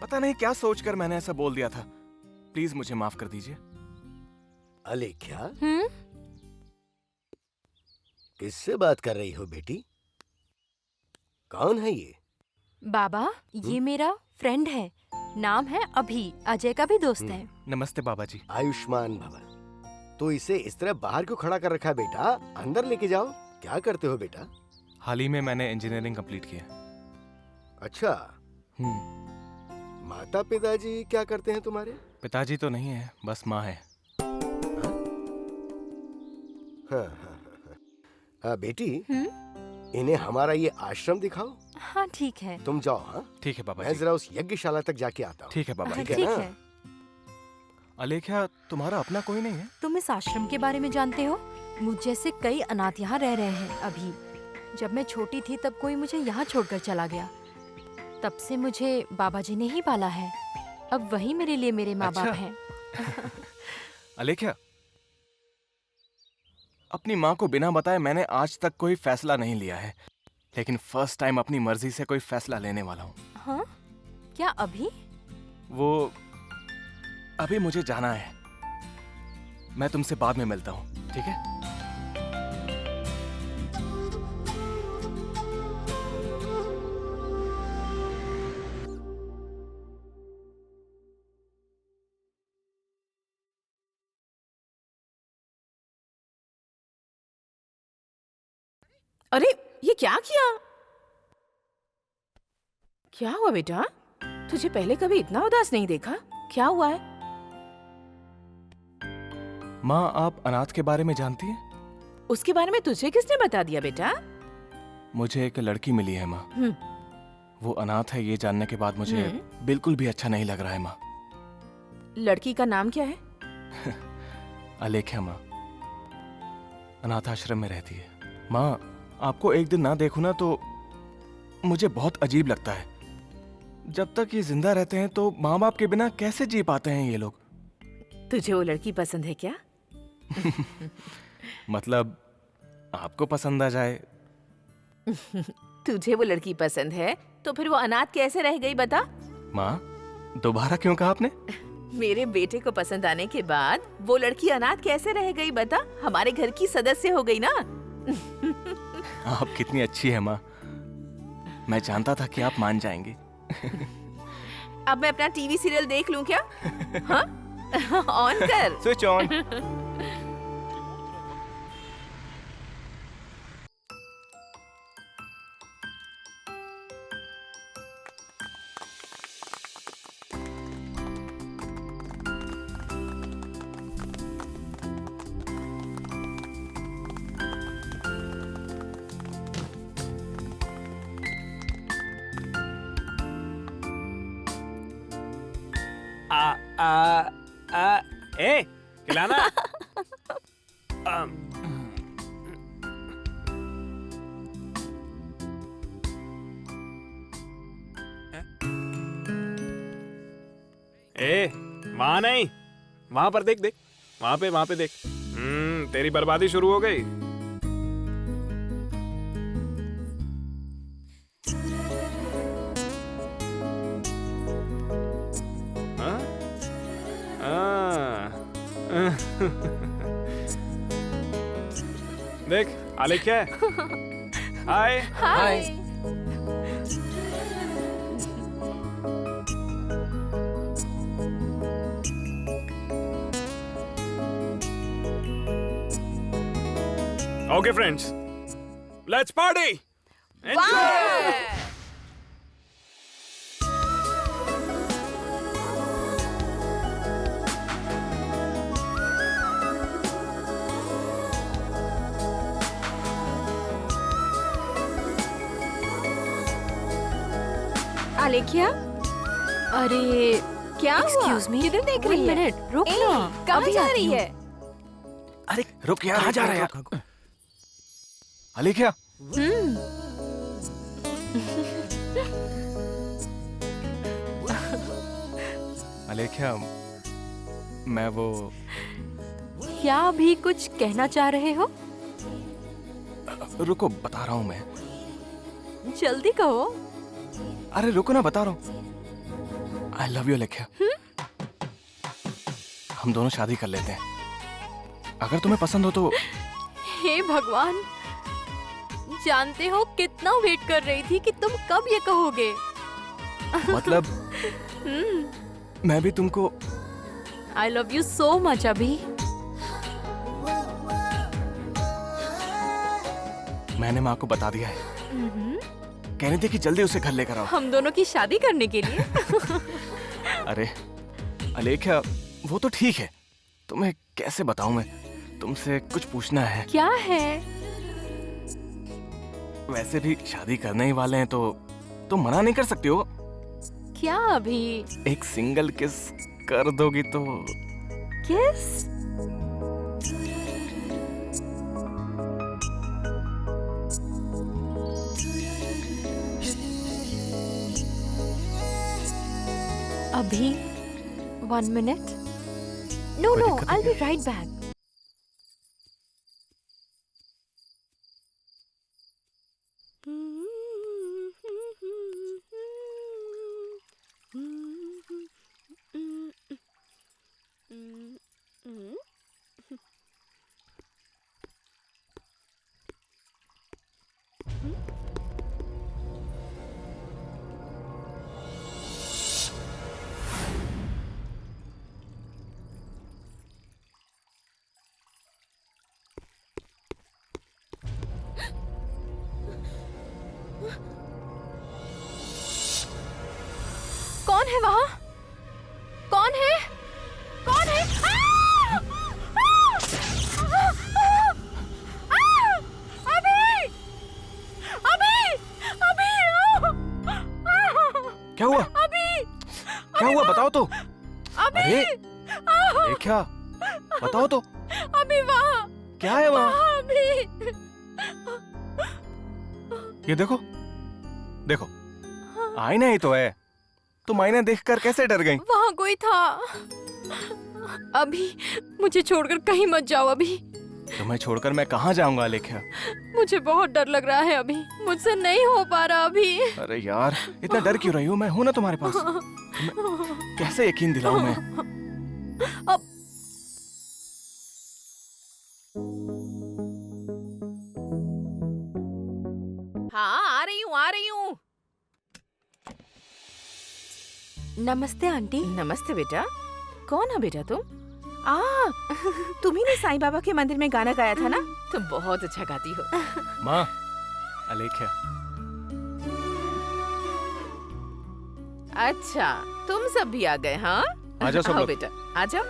पता नहीं क्या सोचकर मैंने ऐसा बोल दिया था। प्लीज मुझे माफ कर दीजिए। अलेख्या, किससे बात कर रही हो बेटी? कौन है ये? बाबा, ये मेरा फ्रेंड है। नाम है अभी, अजय का भी दोस्त है। नमस्ते बाबा जी। आयुष्मान भव। तो इसे इस तरह बाहर क्यों खड़ा कर रखा है बेटा? अंदर लेके जाओ। क्या करते हो बेटा? हाल ही में मैंने इंजीनियरिंग कंप्लीट किया। अच्छा। माता पिताजी क्या करते हैं तुम्हारे? पिताजी तो नहीं है, बस माँ है। हाँ, बेटी, इन्हें हमारा ये आश्रम दिखाओ। हाँ ठीक है। तुम जाओ। हाँ ठीक है बाबा मैं जी। जरा उस यज्ञशाला तक जाके आता हूँ। ठीक है बाबा। ठीक है ना? अलेख्या, तुम्हारा अपना कोई नहीं है? तुम इस आश्रम के बारे में जानते हो? मुझ जैसे कई अनाथ यहाँ रह रहे हैं अभी। जब मैं छोटी थी तब कोई मुझे यहाँ छोड़कर चला गया। तब से मुझे बाबा जी ने ही पाला है। अब वही मेरे लिए मेरे माँ बाप हैं। अलेख्या, अपनी माँ को बिना बताए मैंने आज तक कोई फैसला नहीं लिया है, लेकिन फर्स्ट टाइम अपनी मर्जी से कोई फैसला लेने वाला हूँ। हाँ? क्या अभी? वो अभी मुझे जाना है। मैं तुमसे बाद में मिलता हूँ, ठीक है? अरे ये क्या किया? क्या हुआ बेटा? तुझे पहले कभी इतना उदास नहीं देखा। क्या हुआ है? माँ, आप अनाथ के बारे में जानती हैं? उसके बारे में तुझे किसने बता दिया बेटा? मुझे एक लड़की मिली है माँ। वो अनाथ है, ये जानने के बाद मुझे बिल्कुल भी अच्छा नहीं लग रहा है माँ। लड़की का नाम क्या है? अलेख्या माँ, अनाथ आश्रम में रहती है। माँ, आपको एक दिन ना देखूं ना तो मुझे बहुत अजीब लगता है। जब तक ये जिंदा रहते हैं तो माँ बाप के बिना कैसे जी पाते हैं ये लोग? तुझे वो लड़की पसंद है क्या? मतलब आपको पसंद आ जाए? तुझे वो लड़की पसंद है तो फिर वो अनाथ कैसे रह गई बता? माँ, दोबारा क्यों कहा आपने? मेरे बेटे को पसंद आने के बाद वो लड़की अनाथ कैसे रह गई बता? हमारे घर की सदस्य हो गई ना। आप कितनी अच्छी है माँ। मैं जानता था कि आप मान जाएंगे। अब मैं अपना टीवी सीरियल देख लूं क्या? हाँ? ऑन कर। Switch on. ए, खिलाना। ए, वहां नहीं, वहां पर देख देख, वहां पे देख। तेरी बर्बादी शुरू हो गई। देख, अलेख्या है। हाय। हाय। Okay, friends, let's party. Enjoy. आलेख्या, अरे क्या हुआ? एक्सक्यूज मी, किधर देख रही है? मिनट रुक ए, ना, कहाँ अभी जा आती रही हूँ। है? अरे रुक यार, कहाँ जा रहा है यार? अलेख्या, अलेख्या, मैं वो क्या अभी कुछ कहना चाह रहे हो? रुको, बता रहा हूँ मैं। जल्दी कहो। अरे रुको ना, बता रहा हूँ। आई लव यू अलेख्या। हम दोनों शादी कर लेते हैं, अगर तुम्हें पसंद हो तो। हे भगवान, जानते हो कितना वेट कर रही थी कि तुम कब ये कहोगे। मतलब मैं भी तुमको। आई लव यू सो मच अभी। मैंने माँ को बता दिया है, कह रही थी कि जल्दी उसे घर लेकर आओ। हम दोनों की शादी करने के लिए। अरे अलेख्या, वो तो ठीक है, तुम्हें कैसे बताऊं मैं, तुमसे कुछ पूछना है। क्या है? वैसे भी शादी करने ही वाले हैं तो तुम मना नहीं कर सकती हो। क्या अभी? एक सिंगल किस कर दोगी तो। किस? अभी 1 मिनट। नो कोई नो, दिक्कत आई नहीं बी राइट बैक। कौन है वहाँ? कौन है? कौन है? अभी! अभी! अभी! क्या हुआ? अभी! क्या हुआ बताओ तो। अभी! अरे अलेख्या, बताओ तो। अभी वहाँ! क्या है वहाँ? अभी! ये देखो, देखो, आईना ही तो है। तुम आईना देखकर कैसे डर गई? वहाँ कोई था। अभी मुझे छोड़कर कहीं मत जाओ अभी। तुम्हें छोड़कर मैं कहाँ जाऊंगा अलेख्या? मुझे बहुत डर लग रहा है अभी, मुझसे नहीं हो पा रहा अभी। अरे यार, इतना डर क्यों रही हो? मैं हूं ना तुम्हारे पास। तुम्हें कैसे यकीन दिलाऊं मैं? अब हाँ, आ रही हूँ, आ रही हूँ। नमस्ते आंटी। नमस्ते बेटा। कौन है बेटा तुम? तुम ही ने साईं बाबा के मंदिर में गाना गाया था ना? तुम बहुत अच्छा गाती हो। माँ, अलेख्या। अच्छा, तुम सब भी आ गए? हाँ, आजाओ सब आओ लोग। बेटा, आ जाओ।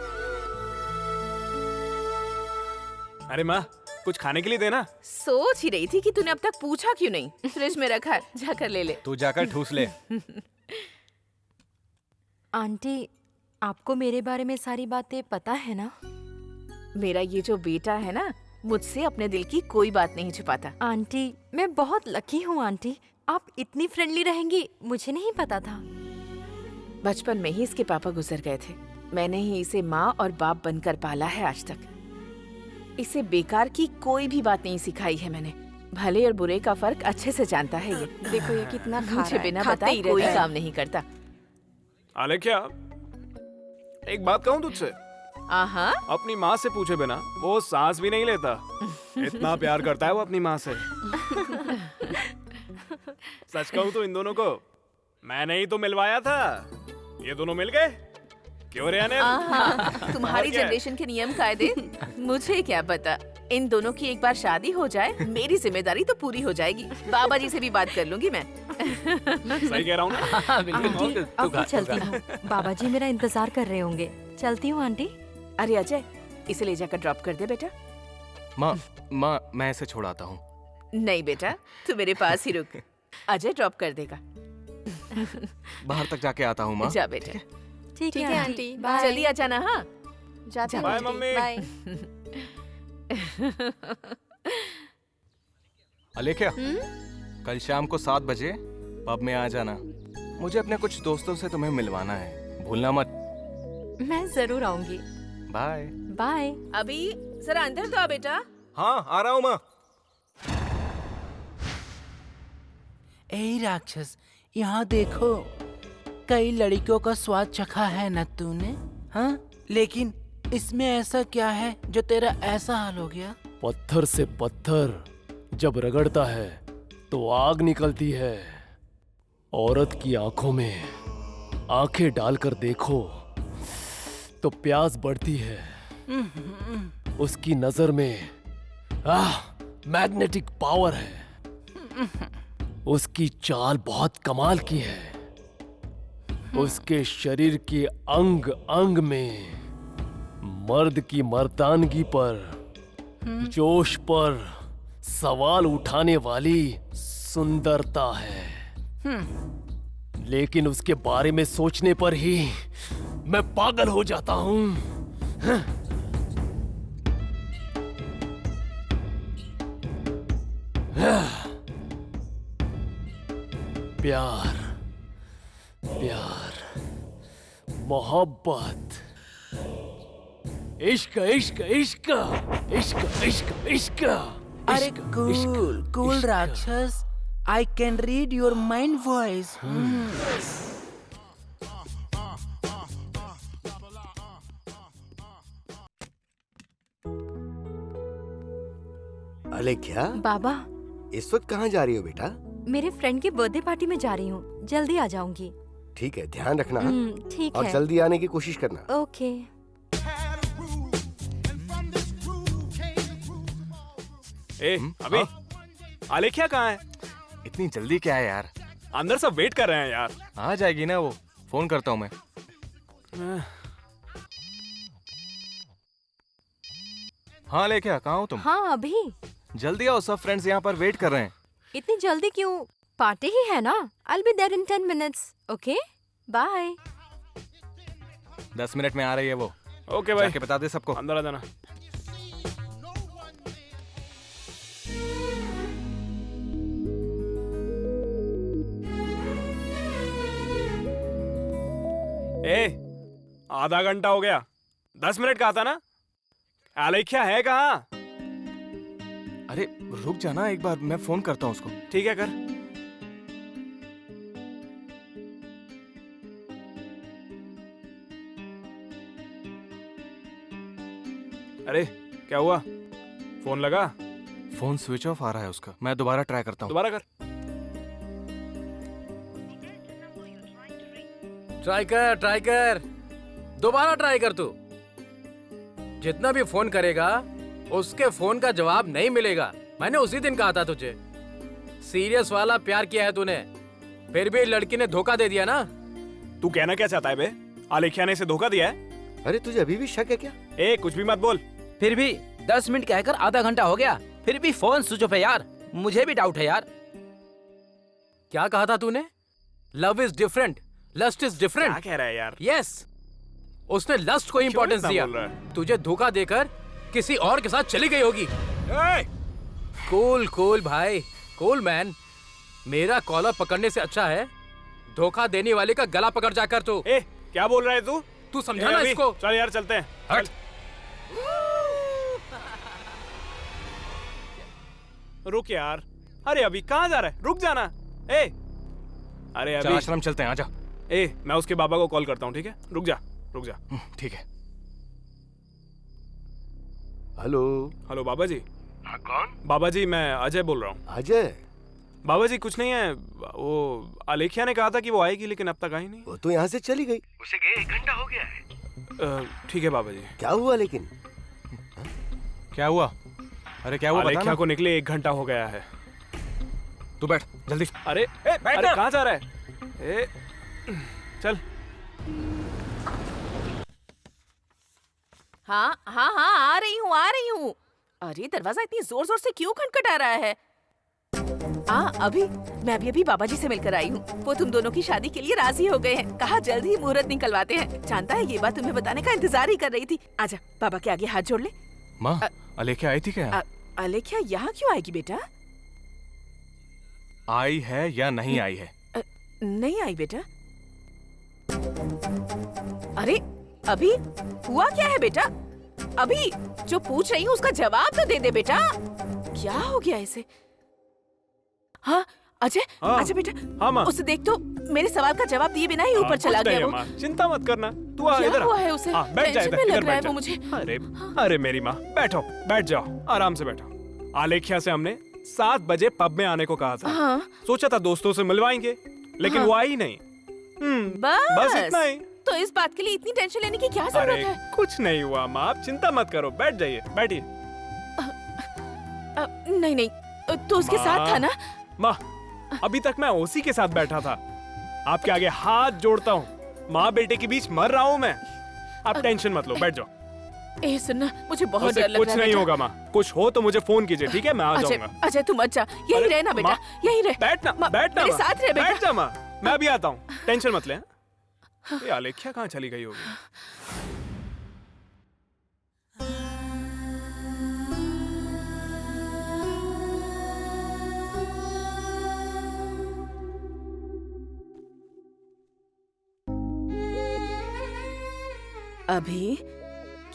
अरे माँ, कुछ खाने के लिए देना। सोच ही रही थी कि तूने अब तक पूछा क्यों नहीं। फ्रिज में रखा है, जाकर ले ले। तू जाकर ठूस ले। आंटी, आपको मेरे बारे में सारी बातें पता है ना? मेरा ये जो बेटा है ना, मुझसे अपने दिल की कोई बात नहीं छुपाता। आंटी, मैं बहुत लकी हूँ आंटी, आप इतनी फ्रेंडली रहेंगी मुझे नहीं पता था। बचपन में ही इसके पापा गुजर गए थे। मैंने ही इसे माँ और बाप बनकर पाला है आज तक। इसे बेकार की कोई भी बात नहीं सिखाई है मैंने। भले और बुरे का फर्क अच्छे से जानता है ये। देखो ये कितना खा मुझे रहा है, बिना खाते बताए ही कोई रहता है। काम नहीं करता। अलेख्या, एक बात कहूँ तुझसे? हाँ, अपनी माँ से पूछे बिना वो सांस भी नहीं लेता। इतना प्यार करता है वो अपनी माँ से। सच कहूँ तो इन दोनों को मैंने ही तो मिलवाया था। ये दोनों मिल गए। क्यों रे अनिल? तुम्हारी और क्या है? जनरेशन के नियम कायदे मुझे क्या पता। इन दोनों की एक बार शादी हो जाए, मेरी जिम्मेदारी तो पूरी हो जाएगी। बाबा जी से भी बात कर लूंगी मैं। सही कह रहा हूँ ना? हाँ, बिल्कुल आंटी, बिल्कुल। अब मैं चलती हूँ, बाबा जी मेरा इंतजार कर रहे होंगे। चलती हूँ आंटी। अरे अजय, इसे ले जाकर ड्रॉप कर दे बेटा। माँ, मैं इसे छोड़ाता हूँ। नहीं बेटा, तू मेरे पास ही रुक। अजय ड्रॉप कर देगा। बाहर तक जाके आता हूँ माँ। जा बेटा। ठीक ठीक है है आंटी, आंटी, बाय। जल्दी आ जाना। हाँ, जाते हैं बाय, आंटी, मम्मी। बाय। अलेख्या, कल शाम को 7 बजे पब में आ जाना। मुझे अपने कुछ दोस्तों से तुम्हें मिलवाना है, भूलना मत। मैं जरूर आऊंगी। बाय। बाय। अभी जरा अंदर तो आ बेटा। हाँ, आ रहा हूँ माँ। ए राक्षस, यहाँ देखो, कई लड़कियों का स्वाद चखा है न तूने, हाँ? लेकिन इसमें ऐसा क्या है जो तेरा ऐसा हाल हो गया? पत्थर से पत्थर जब रगड़ता है तो आग निकलती है। औरत की आंखों में आंखें डालकर देखो तो प्यास बढ़ती है। उसकी नजर में मैग्नेटिक पावर है। उसकी चाल बहुत कमाल की है। उसके शरीर के अंग अंग में मर्द की मर्दानगी पर, जोश पर सवाल उठाने वाली सुंदरता है। लेकिन उसके बारे में सोचने पर ही मैं पागल हो जाता हूं। प्यार, प्यार, मोहब्बत, इश्क इश्क इश्क इश्क इश्क इश्क। अरे कूल कूल राक्षस, I can read your mind voice. Alekhya, बाबा, इस वक्त कहाँ जा रही हो बेटा? मेरे फ्रेंड की बर्थडे पार्टी में जा रही हूँ, जल्दी आ जाऊंगी। ठीक है, ध्यान रखना। हाँ? ठीक और है। जल्दी आने की कोशिश करना। ओके। ए अभी आलेख्या कहाँ है? इतनी जल्दी क्या है यार? अंदर सब वेट कर रहे हैं यार। आ जाएगी ना वो, फोन करता हूँ मैं। हाँ अलेख्या, कहाँ हो तुम? हाँ अभी। जल्दी आओ, सब फ्रेंड्स यहाँ पर वेट कर रहे हैं। इतनी जल्दी क्यों? पार्टी ही है ना। I'll be there in 10 minutes. Okay? Bye. 10 minute में आ रही है वो। ओके भाई, जाके बता दे सबको। अंदर आ जाना। ए, आधा घंटा हो गया, 10 मिनट का आता ना। आलेख्या है कहाँ? अरे रुक जाना एक बार, मैं फोन करता हूँ उसको। ठीक है, कर। अरे क्या हुआ? फोन लगा? फोन स्विच ऑफ आ रहा है उसका। मैं दोबारा ट्राई करता हूँ। दोबारा कर। ट्राई कर, दोबारा ट्राई कर। तू जितना भी फोन करेगा उसके फोन का जवाब नहीं मिलेगा। मैंने उसी दिन कहा था तुझे, सीरियस वाला प्यार किया है तूने, फिर भी लड़की ने धोखा दे दिया ना। तू कहना क्या चाहता है बे? आलेख्या ने इसे धोखा दिया है? अरे तुझे अभी भी शक है क्या? ए, कुछ भी मत बोल। फिर भी 10 मिनट कहकर आधा घंटा हो गया, फिर भी फोन स्विच ऑफ है यार। मुझे भी डाउट है यार। क्या कहा था तूने? Love is different, lust is different. क्या कह रहा है यार? यस, उसने लस्ट को इंपॉर्टेंस इतना दिया। बोल रहा है? तुझे धोखा देकर किसी और के साथ चली गई होगी। कूल कूल भाई, कूल मैन। मेरा कॉलर पकड़ने से अच्छा है धोखा देने वाले का गला पकड़ जाकर। तू क्या बोल रहा है तू? तू समझा ना इसको? चल यार, चलते हैं। हट। रुक यार। अरे अभी कहाँ जा रहा है? रुक जाना। ए, अरे चल अभी आश्रम चलते हैं, आजा। मैं उसके बाबा को कॉल करता हूँ, ठीक है? रुक जा, रुक जा। ठीक है। हेलो। हेलो बाबा जी। हाँ, कौन? बाबा जी, मैं अजय बोल रहा हूँ। अजय? बाबा जी कुछ नहीं है, वो आलेख्या ने कहा था कि वो आएगी, लेकिन अब तक आई नहीं। वो तो यहाँ से चली गई, उसे गए 1 घंटा हो गया है। ठीक है बाबा जी। क्या हुआ लेकिन? क्या हुआ? अरे क्या हुआ बता आलेख्या ना। को निकले 1 घंटा हो गया है। तू बैठ जल्दी। अरे अरे कहाँ जा रहा है? चल। हाँ हाँ हाँ, आ रही हूँ। अरे दरवाजा इतनी जोर जोर से क्यों खटखटा रहा है? अभी मैं अभी बाबा जी से मिलकर आई हूँ। वो तुम दोनों की शादी के लिए राजी हो गए हैं। कहा जल्द ही मुहूर्त निकलवाते हैं। जानता है ये बात तुम्हें बताने का इंतजार ही कर रही थी। आजा बाबा के आगे हाथ जोड़ ले। माँ, अलेख्या आई थी क्या? अलेख्या यहाँ क्यों आएगी बेटा? आई है या नहीं आई है? नहीं आई बेटा। अरे अभी हुआ क्या है बेटा? अभी जो पूछ रही हूँ उसका जवाब तो दे दे बेटा। क्या हो गया इसे? हाँ अजय, अजय बेटा, हाँ माँ। उसे देख तो मेरे सवाल का जवाब दिए बिना ही ऊपर चला गया वो। चिंता मत करना, तू आ इधर। क्या हुआ है उसे? बैठ जा, टेंशन में लग रहा है वो मुझे। अरे मेरी माँ, बैठो, बैठ जाओ, आराम से बैठो। आलेख्या से हमने 7 बजे पब में आने को कहा था। हाँ। सोचा था दोस्तों से मिलवाएंगे, लेकिन वो आई नहीं। बस इतना ही। तो इस बात के लिए इतनी टेंशन लेने की क्या जरूरत है? कुछ नहीं हुआ माँ, आप चिंता मत करो, बैठ जाइए, बैठिए। नहीं, तो उसके साथ था ना? माँ, अभी तक मैं ओसी के साथ बैठा था। आपके आगे हाथ जोड़ता हूँ, माँ बेटे के बीच मर रहा हूँ मैं। आप टेंशन मत लो, बैठ जाओ। सुनना, मुझे बहुत डर लग रहा है। कुछ नहीं होगा माँ, कुछ हो तो मुझे फोन कीजिए, ठीक है? मैं आ जाऊंगा। अजय तुम मत जा, यही रहना बेटा, यही रह। बैठना मेरे साथ रह बेटा। बैठ जा माँ, मैं अभी आता हूँ, टेंशन मत ले। ये आलेख्या कहाँ चली गई होगी? अभी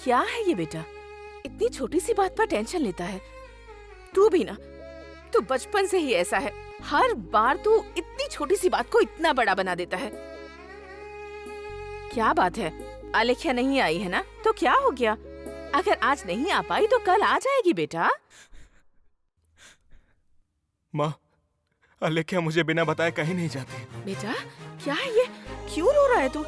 क्या है ये बेटा? इतनी छोटी सी बात पर टेंशन लेता है। तू भी ना, तू बचपन से ही ऐसा है। हर बार तू इतनी छोटी सी बात को इतना बड़ा बना देता है। क्या बात है? आलेख्या नहीं आई है ना, तो क्या हो गया? अगर आज नहीं आ पाई तो कल आ जाएगी बेटा। माँ, आलेख्या मुझे बिना बताए कहीं नहीं जाती। बेटा क्या है ये? क्यों रो रहा है तू?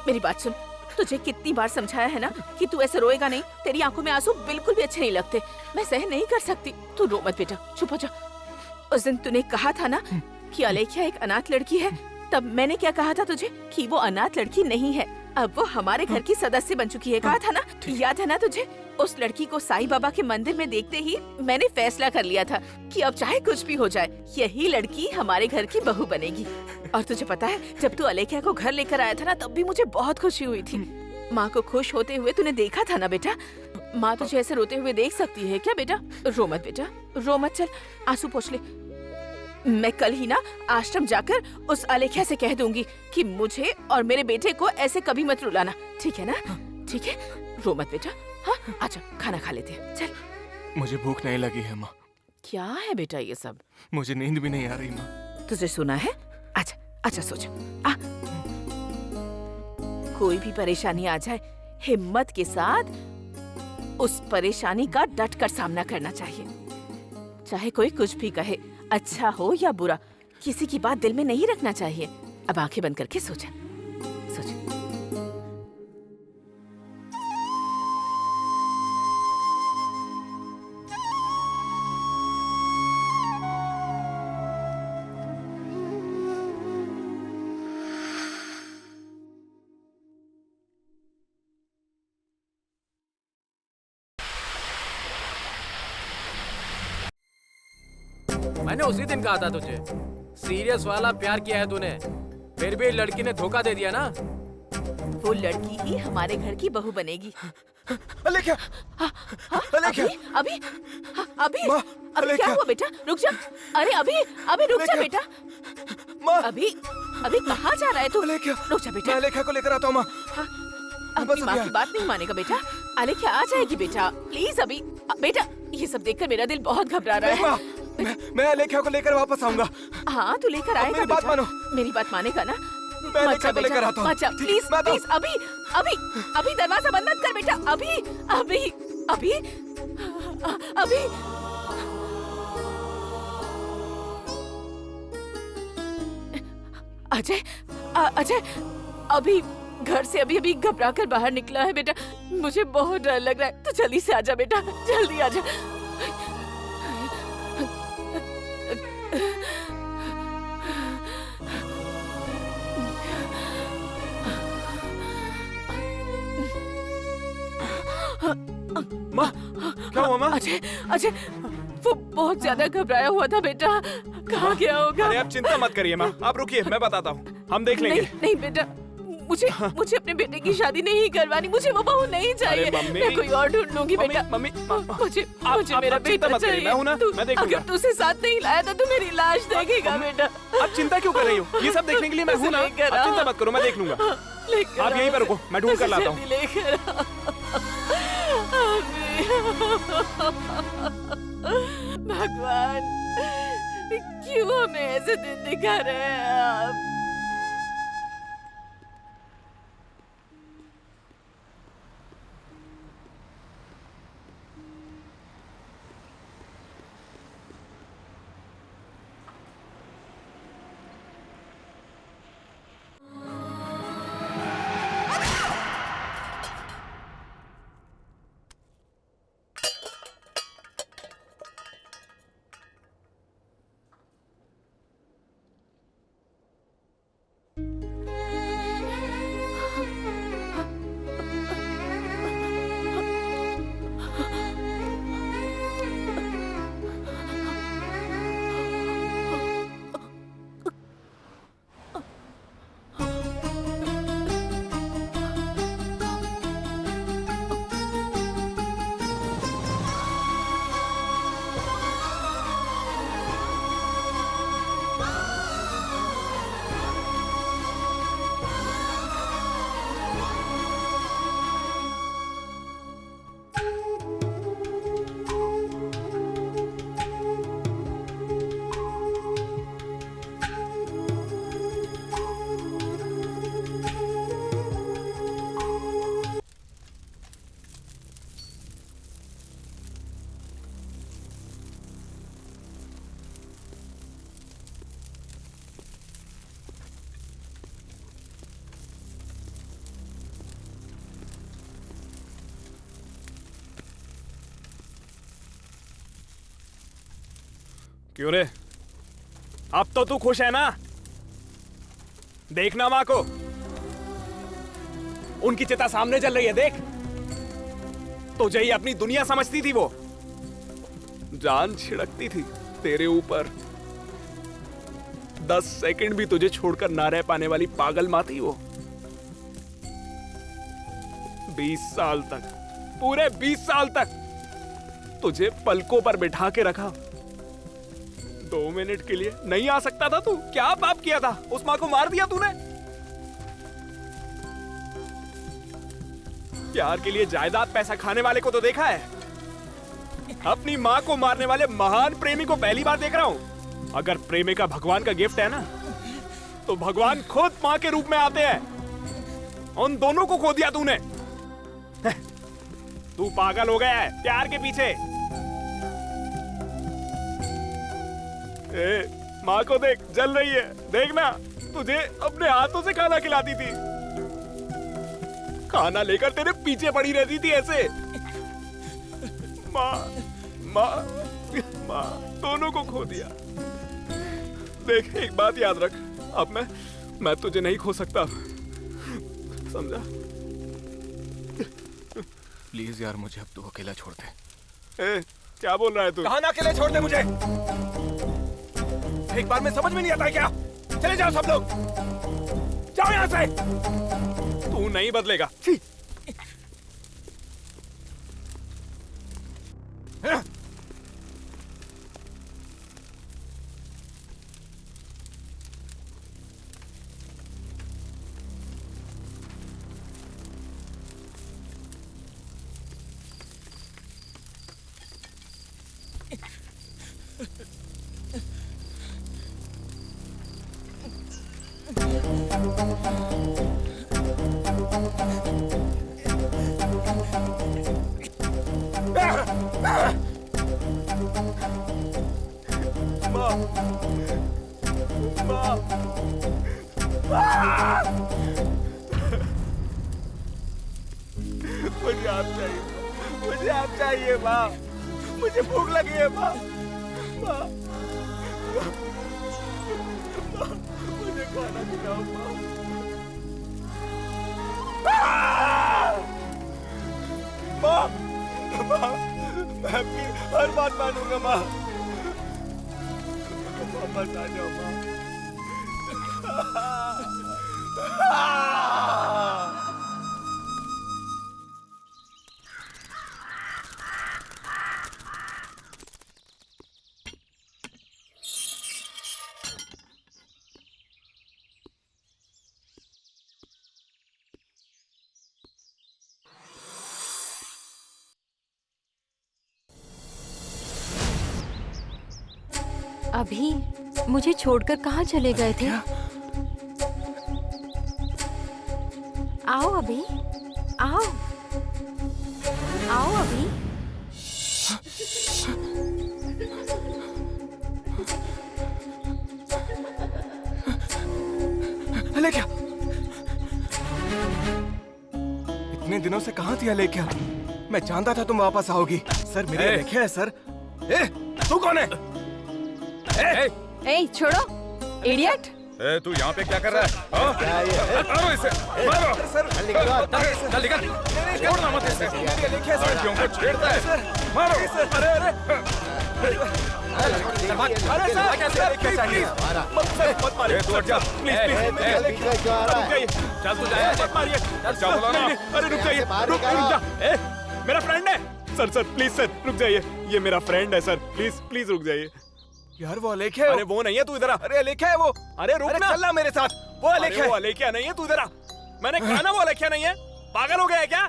मेरी बात सुन, तुझे कितनी बार समझाया है ना कि तू ऐसे रोएगा नहीं। तेरी आंखों में आंसू बिल्कुल भी अच्छे नहीं लगते। मैं सहन नहीं कर सकती। तू रो मत बेटा, चुप हो जा। उस दिन तूने कहा था ना कि आलेख्या एक अनाथ लड़की है, तब मैंने क्या कहा था तुझे? कि वो अनाथ लड़की नहीं है, अब वो हमारे घर की सदस्य बन चुकी है। कहा था ना? याद है ना तुझे? उस लड़की को साईं बाबा के मंदिर में देखते ही मैंने फैसला कर लिया था कि अब चाहे कुछ भी हो जाए, यही लड़की हमारे घर की बहू बनेगी। और तुझे पता है, जब तू आलेख्या को घर लेकर आया था ना, तब भी मुझे बहुत खुशी हुई थी। माँ को खुश होते हुए तूने देखा था ना बेटा? माँ तुझे ऐसे रोते हुए देख सकती है क्या बेटा? रो मत बेटा, रो मत। चल आंसू पोंछ ले। मैं कल ही ना आश्रम जाकर उस आलेख्या से कह दूंगी कि मुझे और मेरे बेटे को ऐसे कभी मत रुलाना, ठीक है ना? ठीक है, रो मत बेटा। हाँ आजा, खाना खा लेते हैं, चल। मुझे भूख नहीं लगी है माँ। क्या है बेटा ये सब? मुझे नींद भी नहीं आ रही माँ। तुझे सुना है? आजा आजा, सो जा। कोई भी परेशानी आ जाए, हिम्मत के साथ उस परेशानी का डट कर सामना करना चाहिए। चाहे कोई कुछ भी कहे, अच्छा हो या बुरा, किसी की बात दिल में नहीं रखना चाहिए। अब आंखें बंद करके सो जा, सो जा। मैंने उसी दिन कहा था तुझे, सीरियस वाला प्यार किया है तूने, फिर भी लड़की ने धोखा दे दिया ना। वो लड़की ही हमारे घर की बहू बनेगी। आलेख्या, आलेख्या, अभी क्या हुआ बेटा? रुक जा। अरे अभी रुक जा बेटा। अभी कहाँ जा रहा है तू? रुक जा बेटा। मैं आलेख्या को लेकर आता हूँ माँ। अपनी माँ की बात नहीं मानेगा बेटा। आलेख्या आ जाएगी बेटा, प्लीज। अभी बेटा, ये सब देखकर मेरा दिल बहुत घबरा रहा है। मैं आलेख्या को लेकर वापस आऊंगा। हाँ तू लेकर आएगा। मेरी बात मानो। मेरी बात मानेगा ना? मैं आलेख्या को लेकर आता हूँ। प्लीज प्लीज, अभी दरवाजा बंद मत कर बेटा। अभी अजय अभी घर से अभी घबरा कर बाहर निकला है बेटा। मुझे बहुत डर लग रहा है। तो जल्दी से आजा बेटा, जल्दी आजा। माँ, क्या हुआ माँ? अजय वो बहुत ज्यादा घबराया हुआ था बेटा। कहाँ गया होगा? अरे आप चिंता मत करिए माँ, आप रुकिए, मैं बताता हूँ, हम देख लेंगे। नहीं बेटा, मुझे अपने बेटे की शादी नहीं करवानी, मुझे वो बहू नहीं चाहिए। मैं कोई और ढूंढ लूंगी बेटा। मम्मी, मुझे मेरा बेटा चाहिए। मैं हूं ना, मैं देख लूंगा। अगर तू उसे साथ नहीं लाया तो तू मेरी लाश देखेगा बेटा। आप चिंता क्यों कर रही हो? ये सब देखने के लिए मैं हूं ना, आप चिंता मत करो, मैं देख लूंगा। आप यहीं पर रुको, मैं ढूंढ कर लाता हूँ। भगवान, क्यों हमें ऐसे दिन दिखा रहे हैं आप? क्यों रे, अब तो तू खुश है ना? देखना माँ को, उनकी चिता सामने जल रही है, देख। तुझे ही अपनी दुनिया समझती थी वो, जान छिड़कती थी तेरे ऊपर। 10 सेकंड भी तुझे छोड़कर ना रह पाने वाली पागल माँ थी वो। 20 साल तक, पूरे 20 साल तक तुझे पलकों पर बिठा के रखा। 2 मिनट के लिए नहीं आ सकता था तू? क्या पाप किया था? उस माँ को मार दिया तूने। प्यार के लिए जायदाद पैसा खाने वाले को तो देखा है, अपनी माँ को मारने वाले महान प्रेमी को पहली बार देख रहा हूँ। अगर प्रेमिका भगवान का गिफ्ट है ना, तो भगवान खुद माँ के रूप में आते हैं। उन दोनों को खो दिया तूने। तू पागल हो गया है प्यार के पीछे। माँ को देख, जल रही है, देखना। तुझे अपने हाथों से खाना खिलाती थी, खाना लेकर तेरे पीछे पड़ी रहती थी ऐसे। माँ माँ माँ दोनों को खो दिया। देख, एक बात याद रख, अब मैं तुझे नहीं खो सकता, समझा? प्लीज यार, मुझे अब तू अकेला छोड़ दे। क्या बोल रहा है तू? कहाँ ना अकेले छोड़ दे मुझे? एक बार में समझ में नहीं आता है क्या? चले जाओ सब लोग, जाओ यहाँ से। तू नहीं बदलेगा। मुझे आप चाहिए माँ, मुझे भूख लगी है माँ। माँ, मुझे खाना खिलाओ माँ। माँ, माँ, मैं आपकी हर बात मानूंगा माँ। वापस आ जाओ माँ। अभी मुझे छोड़कर कहाँ चले गए थे? आओ अभी, आओ, आओ अभी। अलेख्या, इतने दिनों से कहाँ थी अलेख्या? मैं जानता था तुम वापस आओगी। सर मेरी अलेख्या है सर। तू कौन है? ए, छोड़ो, इडियट! तू यहाँ पे क्या कर रहा है? क्या ये? मारो इसे, मारो। सर चल निकल, छोड़ना मत इसे। लड़कियों को छेड़ता है, मारो। मत मारिए। तू हट जा, प्लीज क्यों आ रहा है? चल तू जाए, मत मारिए। क्या बोला ना? अरे रुक जाइए, रुक जा। मेरा फ्रेंड है। सर प्लीज सर रुक जाइए, ये मेरा फ्रेंड है सर, प्लीज रुक जाइए। यार वो अलेख्या है। अरे वो नहीं है, तू इधर आ। अरे अलेख्या है वो। अरे रुक ना, चलना मेरे साथ। वो अलेख्या अरे वो अलेख्या नहीं है, तू इधर आ। मैंने कहा ना वो अलेख्या नहीं है। पागल हो गया है क्या?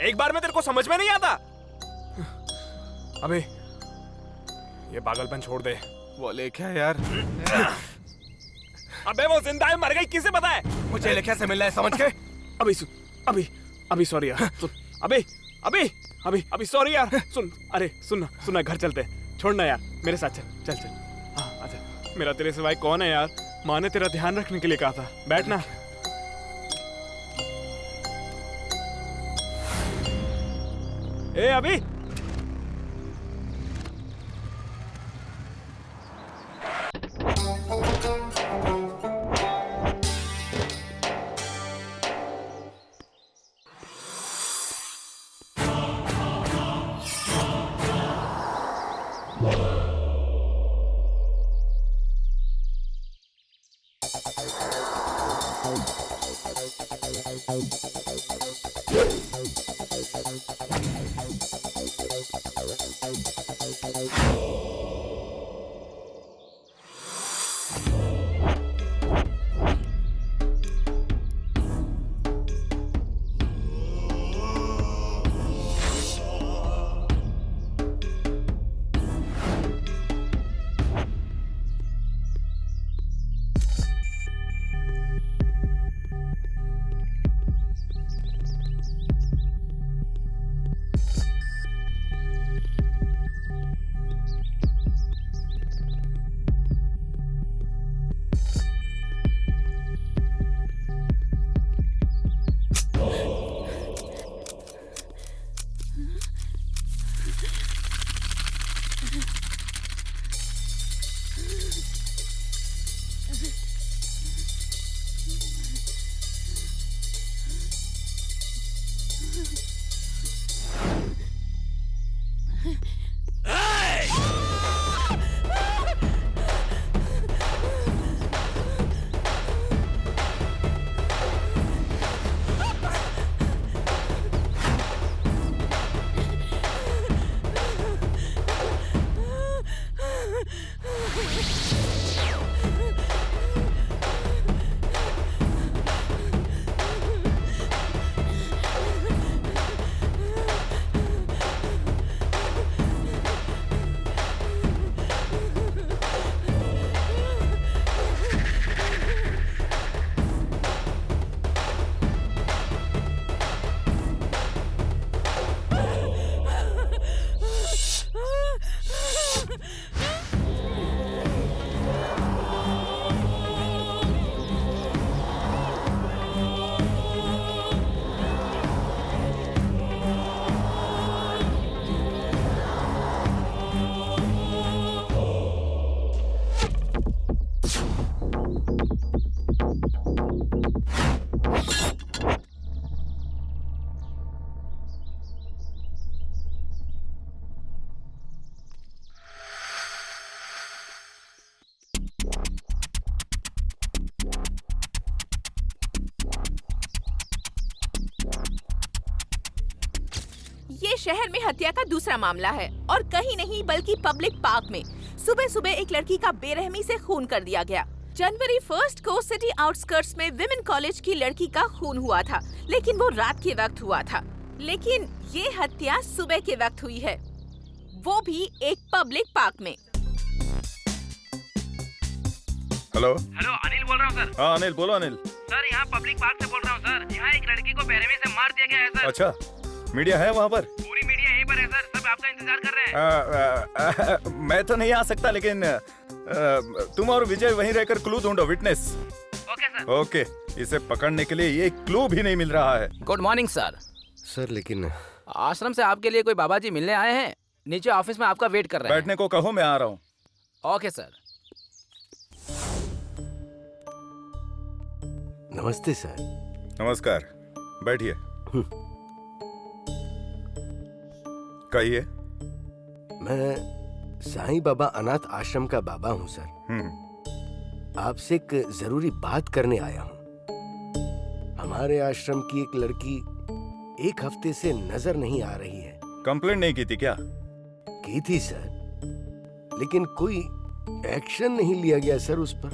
एक बार में तेरे को समझ में नहीं आता? अबे ये पागलपन छोड़ दे। वो अलेख्या है यार। अबे वो जिंदा है मर गई किसे पता है? मुझे अलेख्या से मिलना है, समझ के? अभी सॉरी यार। सुन अभी सॉरी यार। सुन, अरे सुन घर चलते हैं। छोड़ना यार, मेरे साथ चल। हाँ आजा। मेरा तेरे सिवाय कौन है यार? माँ ने तेरा ध्यान रखने के लिए कहा था। बैठना। अभी शहर में हत्या का दूसरा मामला है और कहीं नहीं बल्कि पब्लिक पार्क में सुबह सुबह एक लड़की का बेरहमी से खून कर दिया गया। जनवरी 1 को सिटी आउटस्कर्ट्स में विमेन कॉलेज की लड़की का खून हुआ था, लेकिन वो रात के वक्त हुआ था। लेकिन ये हत्या सुबह के वक्त हुई है, वो भी एक पब्लिक पार्क में। हेलो हेलो, अनिल बोल रहा हूँ सर। हाँ अनिल, बोलो अनिल। सर यहाँ पब्लिक पार्क से बोल रहा हूँ सर। यहाँ एक लड़की को बेरहमी से मार दिया गया है सर। अच्छा, मीडिया है वहाँ पर? पूरी मीडिया यहीं पर है सर, सब आपका इंतजार कर रहे हैं। मैं तो नहीं आ सकता, लेकिन तुम और विजय वहीं रहकर क्लू ढूंढो, विटनेस। Okay sir. ओके, इसे पकड़ने के लिए ये क्लू भी नहीं मिल रहा है। Good morning sir. सर लेकिन आश्रम से आपके लिए कोई बाबा जी मिलने आए हैं, नीचे ऑफिस में आपका वेट कर रहे हैं। बैठने को कहो, मैं आ रहा हूँ। Okay sir. नमस्ते सर। नमस्कार, बैठिए। कहिए। मैं साईं बाबा अनाथ आश्रम का बाबा हूँ सर। आपसे एक जरूरी बात करने आया हूँ। हमारे आश्रम की एक लड़की एक हफ्ते से नजर नहीं आ रही है। कंप्लेंट नहीं की थी क्या? की थी सर, लेकिन कोई एक्शन नहीं लिया गया सर उस पर।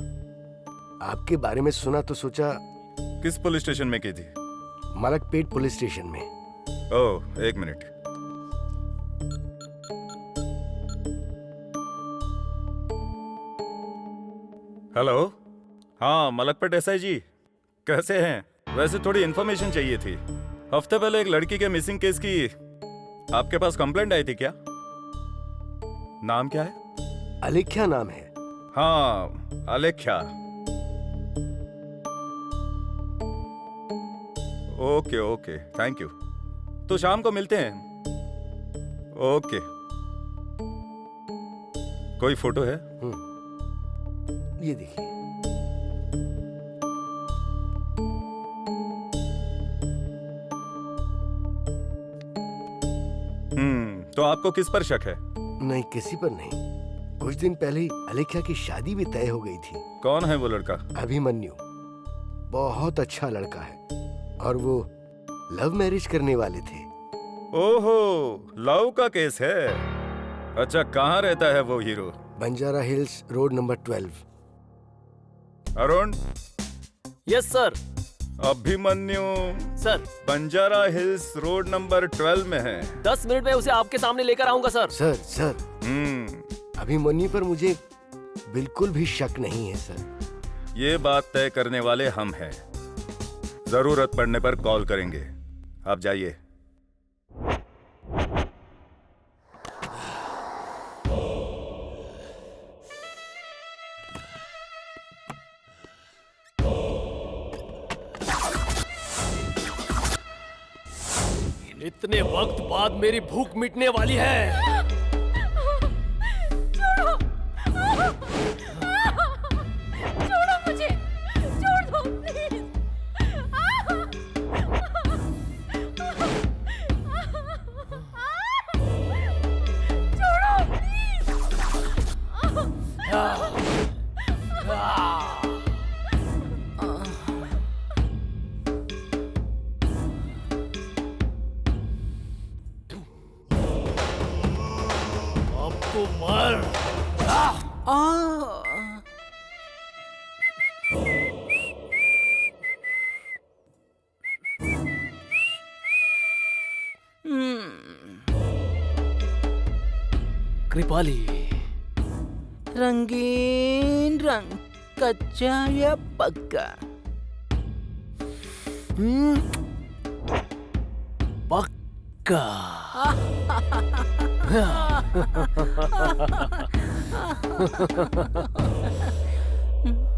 आपके बारे में सुना तो सोचा। किस पुलिस स्टेशन में की थी? मलकपेट पुलिस स्टेशन में। ओह, एक मिनट। हेलो, हाँ मलकपेट एसआई जी, कैसे हैं? वैसे थोड़ी इन्फॉर्मेशन चाहिए थी। हफ्ते पहले एक लड़की के मिसिंग केस की आपके पास कंप्लेंट आई थी क्या? नाम क्या है? अलेख्या नाम है। हाँ, Alekhya. Okay okay, thank you. तो शाम को मिलते हैं। ओके। कोई फोटो है? ये देखिए। तो आपको किस पर शक है? नहीं, किसी पर नहीं। कुछ दिन पहले ही अलेख्या की शादी भी तय हो गई थी। कौन है वो लड़का? अभिमन्यु। बहुत अच्छा लड़का है और वो लव मैरिज करने वाले थे। ओहो, लव का केस है। अच्छा, कहाँ रहता है वो hero? Banjara hills road number 12। Arun. Yes sir. Abhimanyu sir, Banjara hills road number 12 में है। 10 मिनट में उसे आपके सामने लेकर आऊंगा सर। सर अभिमन्यु पर मुझे बिल्कुल भी शक नहीं है सर। ये बात तय करने वाले हम हैं। जरूरत पड़ने पर कॉल करेंगे। आप जाइए। इतने वक्त बाद मेरी भूख मिटने वाली है। छोड़ो मुझे, छोड़ दो प्लीज। छोड़ो अब तो मर। कृपाली, रंगीन रंग, कच्चा या पक्का? पक्का।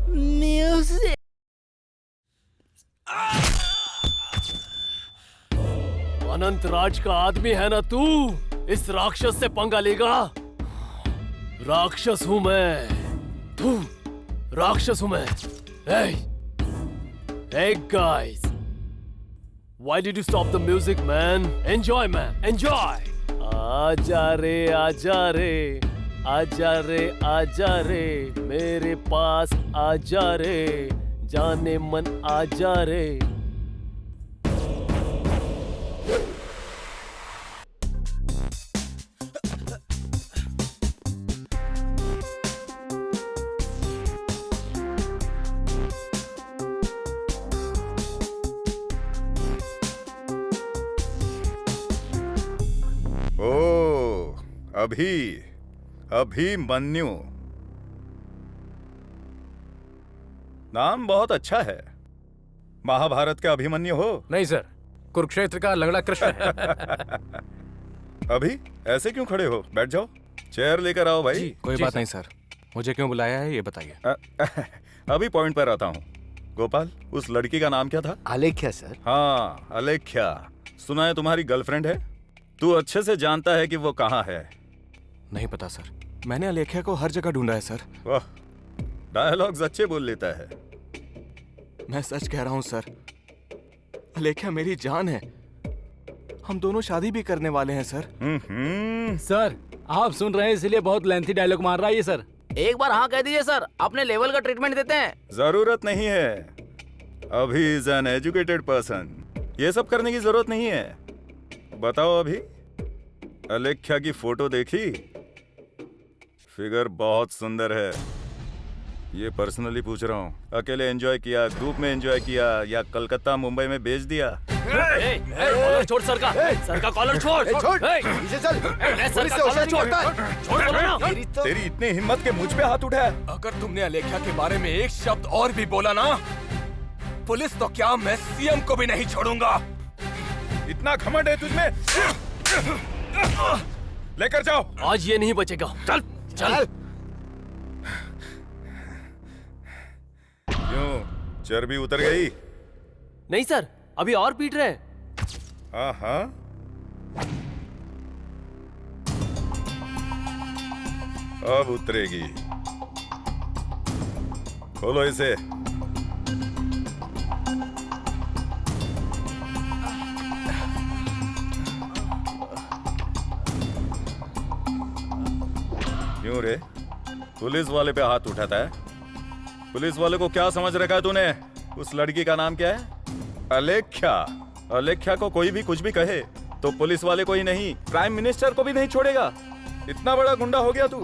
म्यूजिक। अनंत राज का आदमी है ना तू? इस राक्षस से पंगा लेगा? राक्षस हूं मैं। तू राक्षस हूं मैं। Hey guys, why did you stop the music, man? Enjoy, man, enjoy. आजा रे, आजा रे, आजा रे, आजा रे, मेरे पास आजा रे, जाने मन आजा रे। अभिमन्यु नाम बहुत अच्छा है। महाभारत का अभिमन्यु हो? नहीं सर, कुरुक्षेत्र का लंगड़ा कृष्ण। अभी ऐसे क्यों खड़े हो? बैठ जाओ, चेयर लेकर आओ भाई। कोई बात नहीं सर, मुझे क्यों बुलाया है ये बताइए। अभी पॉइंट पर आता हूँ। गोपाल, उस लड़की का नाम क्या था? आलेख्या सर। हाँ, आलेख्या। सुना है तुम्हारी गर्लफ्रेंड है? तू अच्छे से जानता है कि वो कहाँ है? नहीं पता सर, मैंने आलेख्या को हर जगह ढूंढा है सर। वाह, डायलॉग्स अच्छे बोल लेता है। मैं सच कह रहा हूँ सर, आलेख्या मेरी जान है। हम दोनों शादी भी करने वाले हैं सर। सर आप सुन रहे हैं इसलिए बहुत लेंथी डायलॉग मार रहा है ये सर। एक बार हाँ कह दीजिए सर, अपने लेवल का ट्रीटमेंट देते हैं। जरूरत नहीं है, अभी इज एन एजुकेटेड पर्सन, ये सब करने की जरूरत नहीं है। बताओ अभी, आलेख्या की फोटो देखी? फिगर बहुत सुंदर है। ये पर्सनली पूछ रहा हूँ, अकेले एंजॉय किया, ग्रुप में एंजॉय किया, या कलकत्ता मुंबई में बेच दिया? कॉलर छोड़ सर का कॉलर छोड़। पीछे चल, सर का कॉलर छोड़ बोलो ना। तेरी इतनी हिम्मत के मुझ पे हाथ उठाया? अगर तुमने आलेख्या के बारे में एक शब्द और भी बोला ना, पुलिस तो क्या, मैं सीएम को भी नहीं छोड़ूंगा। इतना घमंड है तुझमें? लेकर जाओ। आज ये नहीं बचेगा। चल चल। क्यों, चर्बी उतर गई? नहीं सर, अभी और पीट रहे हैं। हाँ, अब उतरेगी। खोलो इसे। क्यों रे, पुलिस वाले पे हाथ उठाता है? पुलिस वाले को क्या समझ रखा है तूने? उस लड़की का नाम क्या है? आलेख्या। आलेख्या को कोई भी कुछ भी कहे तो पुलिस वाले को ही नहीं, प्राइम मिनिस्टर को भी नहीं छोड़ेगा। इतना बड़ा गुंडा हो गया तू।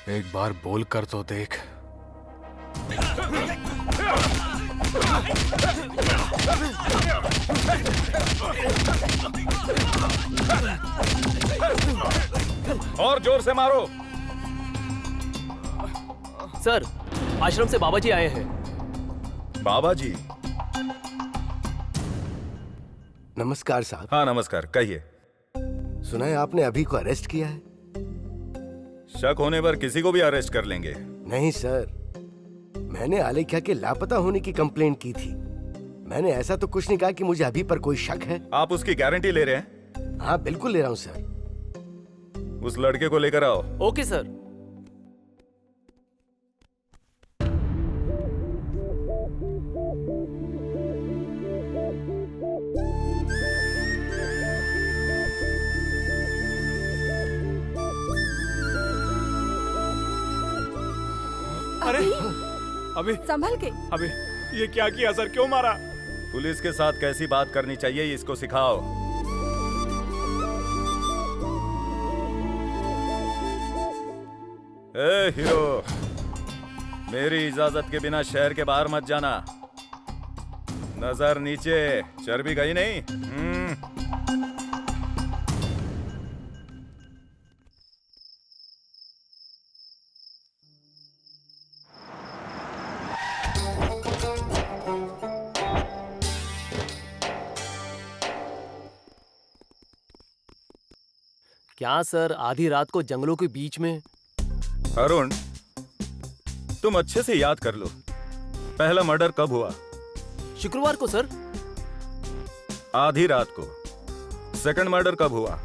एक बार बोल कर तो देख। और जोर से मारो। सर, आश्रम से बाबा जी आए हैं। बाबा जी? नमस्कार साहब। हाँ नमस्कार, कहिए। सुना है आपने अभी को अरेस्ट किया है? शक होने पर किसी को भी अरेस्ट कर लेंगे। नहीं सर, मैंने आलेख्या के लापता होने की कंप्लेंट की थी। मैंने ऐसा तो कुछ नहीं कहा कि मुझे अभी पर कोई शक है। आप उसकी गारंटी ले रहे हैं? हाँ बिल्कुल ले रहा हूँ सर। उस लड़के को लेकर आओ। Okay sir. अरे अभी संभल के। अभी ये क्या किया सर, क्यों मारा? पुलिस के साथ कैसी बात करनी चाहिए इसको सिखाओ। ए हीरो, मेरी इजाजत के बिना शहर के बाहर मत जाना। नजर नीचे, चर्बी गई नहीं? क्या सर, आधी रात को जंगलों के बीच में? अरुण, तुम अच्छे से याद कर लो, पहला मर्डर कब हुआ? शुक्रवार को सर। आधी रात को। सेकंड मर्डर कब हुआ?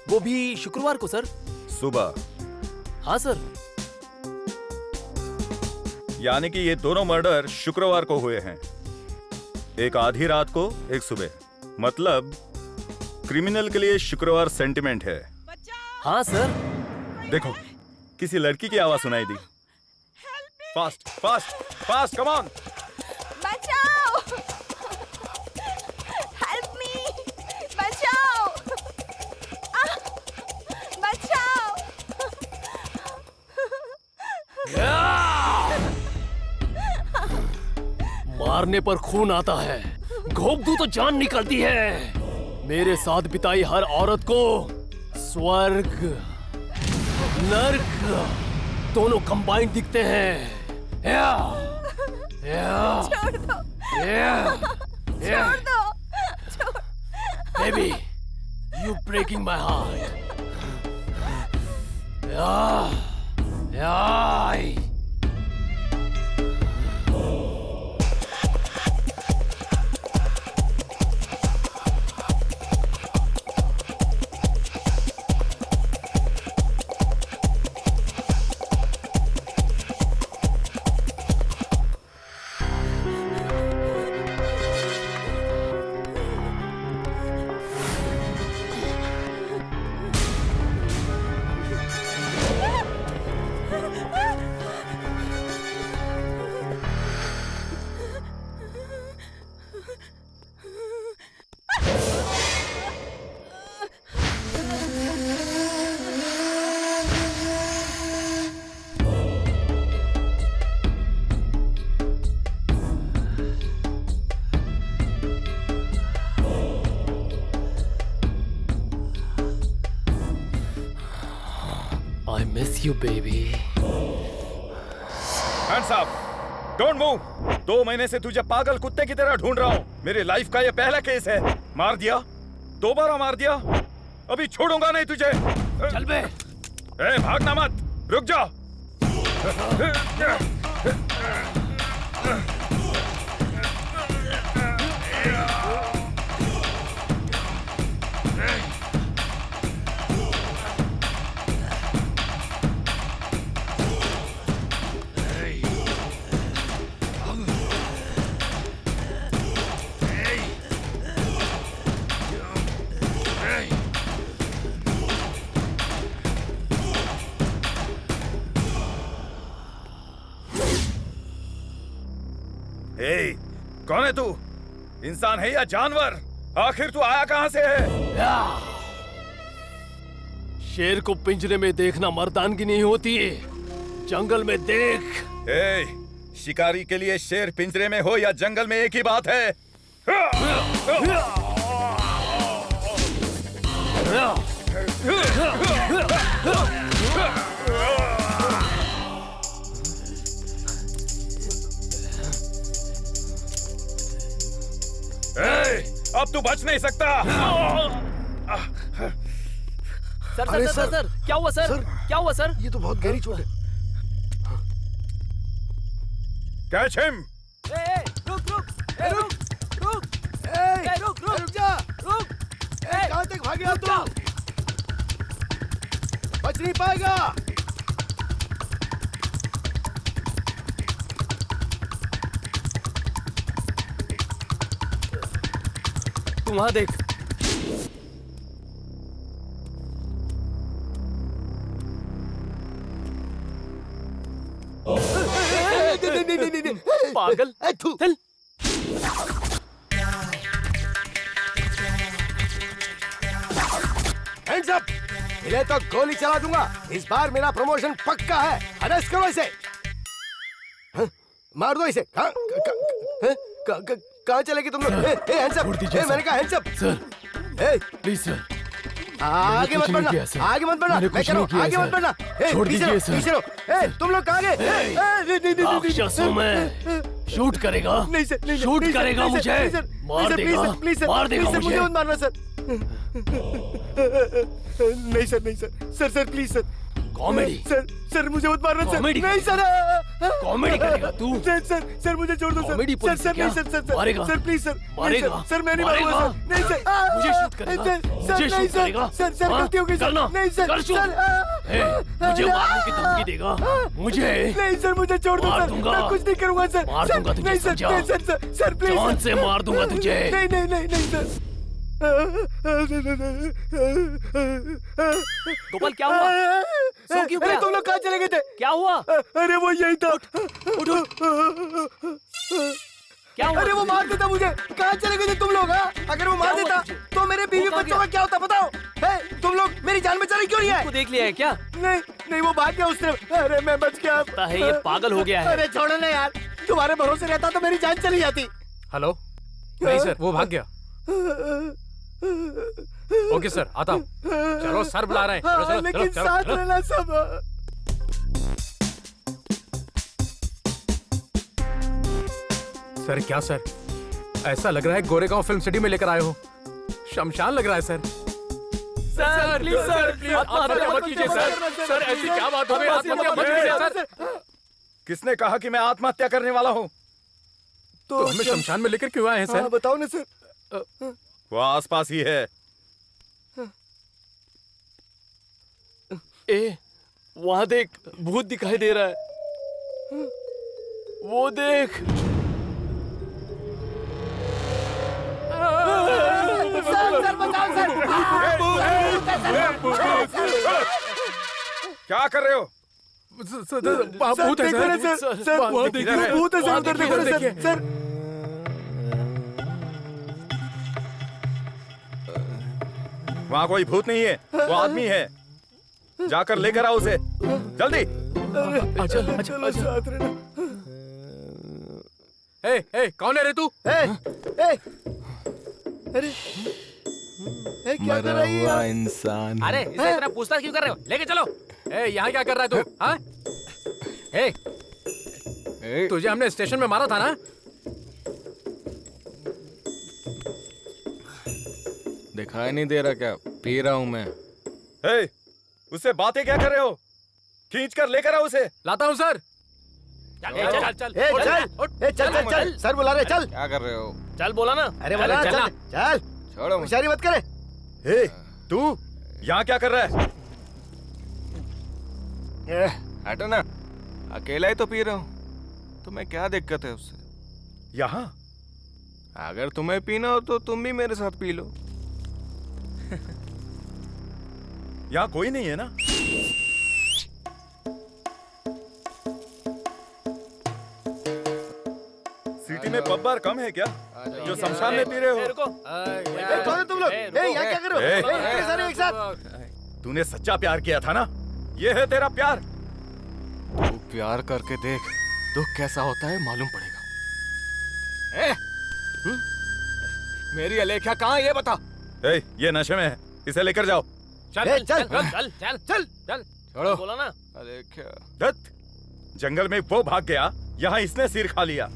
वो भी शुक्रवार को सर। सुबह? हाँ सर। यानी कि ये दोनों मर्डर शुक्रवार को हुए हैं। एक आधी रात को, एक सुबह। मतलब क्रिमिनल के लिए शुक्रवार सेंटिमेंट है। हाँ सर। देखो, किसी लड़की की आवाज सुनाई दी। Fast fast fast, come on. बचाओ! Help me! बचाओ! बचाओ! मारने पर खून आता है, घोंप दूं तो जान निकलती है। मेरे साथ बिताई हर औरत को स्वर्ग नर्क दोनों कंबाइंड दिखते हैं। या, छोड़ दो, छोड़ दो, छोड़। Baby, you breaking my heart. Yeah. I miss you, baby. Hands up! Don't move! 2 महीने से तुझे पागल कुत्ते की तरह ढूंढ रहा हूँ। मेरी लाइफ का ये पहला केस है। मार दिया, दोबारा मार दिया, अभी छोड़ूंगा नहीं तुझे। चल बे। भागना मत, रुक जा। कौन है तू? इंसान है या जानवर? आखिर तू आया कहां से है? शेर को पिंजरे में देखना मर्दानगी नहीं होती है, जंगल में देख। शिकारी के लिए शेर पिंजरे में हो या जंगल में एक ही बात है। अब तू बच नहीं सकता। सर, क्या हुआ सर? क्या हुआ सर? ये तो बहुत गहरी चोट है। Catch him. रुक जा। कहां तक भागे तू? बच नहीं पाएगा। तू वहां देख। पागल, चल। Hands up! मिले तो गोली चला दूंगा। इस बार मेरा प्रमोशन पक्का है। अरेस्ट करो इसे। मार दो इसे। कहाँ चले गए तुम लोग? Hands up! मैंने कहा hands up! Sir, please sir, आगे मत बढ़ना, आगे मत बढ़ना, मैं कह रहा हूँ आगे मत बढ़ना। छोड़ दीजिए सर। पीछे रहो। तुम लोग कहाँ गए? राक्षसों में शूट करेगा? नहीं सर, नहीं शूट करेगा मुझे? मार देगा, मार देगा मुझे। मुझे मत मारना सर। नहीं सर, नहीं sir, sir please sir. Comedy sir मुझे मत मारना सर। नहीं सर, कॉमेडी करेगा तू? सर मुझे छोड़ दो सर। कॉमेडी सर नहीं सर, मारेगा सर प्लीज सर। मारेगा सर मैं नहीं मारूंगा सर। नहीं सर, मुझे शूट करेगा। सर नहीं सर, सर गलती हो गई सर। नहीं सर, मुझे मारने की धमकी देगा मुझे? नहीं सर, मुझे छोड़ दो सर। मैं कुछ नहीं करूंगा सर। मार दूंगा तुझे, नहीं सर, सर प्लीज। जान से मार दूंगा तुझे। नहीं सर। गोपाल क्या हुआ? सो क्यों गया? तुम लोग कहाँ चले गए थे? क्या हुआ? अरे वो यही था। उठ। क्या हुआ? अरे वो मार देता मुझे। कहाँ चले गए थे तुम लोग? अगर वो मार देता तो मेरे बीवी बच्चों का क्या होता बताओ? तुम लोग मेरी जान बचाने क्यों नहीं आए? देख लिया है क्या? नहीं वो भाग गया उससे। अरे मैं बच गया। है ये पागल हो गया है। अरे छोड़ो ना यार, तुम्हारे भरोसे रहता तो मेरी जान चली जाती। हेलो, नहीं सर, वो भाग गया। ओके सर, आता हूँ। चलो सर बुला रहे हैं। चलो, चलो, लेकिन चलो, साथ चलो। रहना सब। सर क्या सर, ऐसा लग रहा है गोरेगांव फिल्म सिटी में लेकर आए हो। शमशान लग रहा है sir. Sir please sir, please आत्महत्या मत कीजिए सर। सर ऐसी क्या बात हो गई, आत्महत्या मत कीजिए सर। किसने कहा कि मैं आत्महत्या करने वाला हूँ? तो हमें शमशान में लेकर क्यों आए हैं सर? बताओ ना सर। वो आसपास ही है। ए, वहां देख, भूत दिखाई दे रहा है। वो देख। सर बचाओ सर। क्या कर रहे हो? भूत है सर। सर वहाँ देखिए, भूत है सर, उधर देखो ना सर। सर वहाँ कोई भूत नहीं है, वो आदमी है। जाकर लेकर आओ उसे, जल्दी। चलो साथ रहना। ए, कौन है रे तू? अरे क्या कर रही है? इंसान। अरे इसे इतना पूछताछ क्यों कर रहे हो? लेके चलो। यहाँ क्या कर रहा है तू? हाँ? तुझे हमने स्टेशन में मारा था ना? दिखाई नहीं दे रहा क्या? पी रहा हूँ मैं। उससे बातें क्या कर रहे हो? खींच कर लेकर आओ उसे। लाता हूँ सर। चल सर बुला रहे, चल। क्या कर रहे हो? चल बोला ना। अरे बोला चल चल। छोड़ो। होशियारी मत करे। तू यहाँ क्या कर रहा है? हटो ना, अकेला ही तो पी रहा हूँ। तुम्हें क्या दिक्कत है उससे? यहाँ अगर तुम्हें पीना हो तो तुम भी मेरे साथ पी लो। यहाँ कोई नहीं है ना? सिटी में पब बार कम है क्या जो शमशान में पी रहे हो? कौन है तुम लोग? यहाँ क्या कर रहे हो? इतने सारे एक साथ। तूने सच्चा प्यार किया था ना? ये है तेरा प्यार। तू प्यार करके देख, दुख कैसा होता है मालूम पड़ेगा। मेरी अलेख्या कहाँ है ये बता। ये नशे में है, इसे लेकर जाओ। चल चल चल चल चल चल। छोड़ो। बोला ना। अलेख्या। दत्त, जंगल में वो भाग गया, यहाँ इसने सिर खा लिया।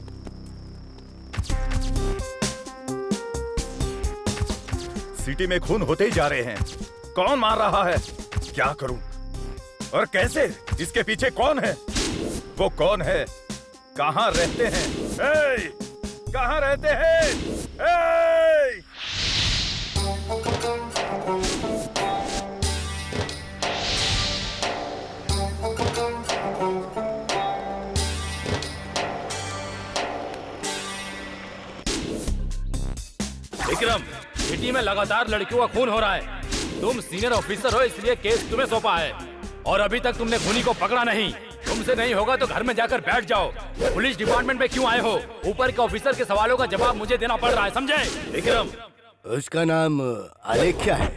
सिटी में खून होते ही जा रहे हैं। कौन मार रहा है? क्या करूं? और कैसे? इसके पीछे कौन है? वो कौन है? कहाँ रहते हैं? कहाँ रहते हैं? विक्रम, सिटी में लगातार लड़कियों का खून हो रहा है। तुम सीनियर ऑफिसर हो, इसलिए केस तुम्हें सौंपा है। और अभी तक तुमने खूनी को पकड़ा नहीं। तुमसे नहीं होगा तो घर में जाकर बैठ जाओ। पुलिस डिपार्टमेंट में क्यों आए हो? ऊपर के ऑफिसर के सवालों का जवाब मुझे देना पड़ रहा है, समझे? विक्रम। उसका नाम अलेख्या है।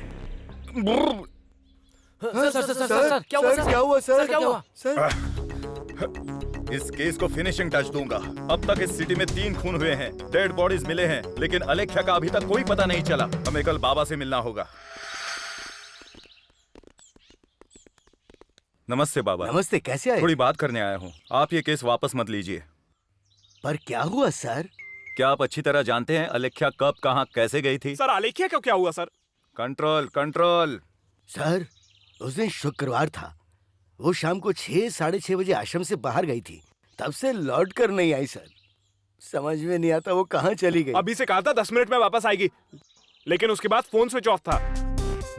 सर क्या हुआ? क्या हुआ सर? क्या हुआ? इस केस को फिनिशिंग टच दूंगा। अब तक इस सिटी में 3 खून हुए हैं, डेड बॉडीज मिले हैं, लेकिन अलेख्या का अभी तक कोई पता नहीं चला। हमें कल बाबा से मिलना होगा। नमस्ते बाबा। नमस्ते, कैसे आए? थोड़ी बात करने आया हूँ। आप ये केस वापस मत लीजिए। पर क्या हुआ सर? क्या आप अच्छी तरह जानते हैं अलेख्या कब, कहाँ, कैसे गई थी? सर अलेख्या को क्या हुआ सर? Control control. सर उस दिन शुक्रवार था। वो शाम को 6, साढ़े 6 बजे आश्रम से बाहर गई थी। तब से लौट कर नहीं आई सर। समझ में नहीं आता वो कहाँ चली गई। अभी से कहा था 10 मिनट में वापस आएगी, लेकिन उसके बाद फोन स्विच ऑफ था।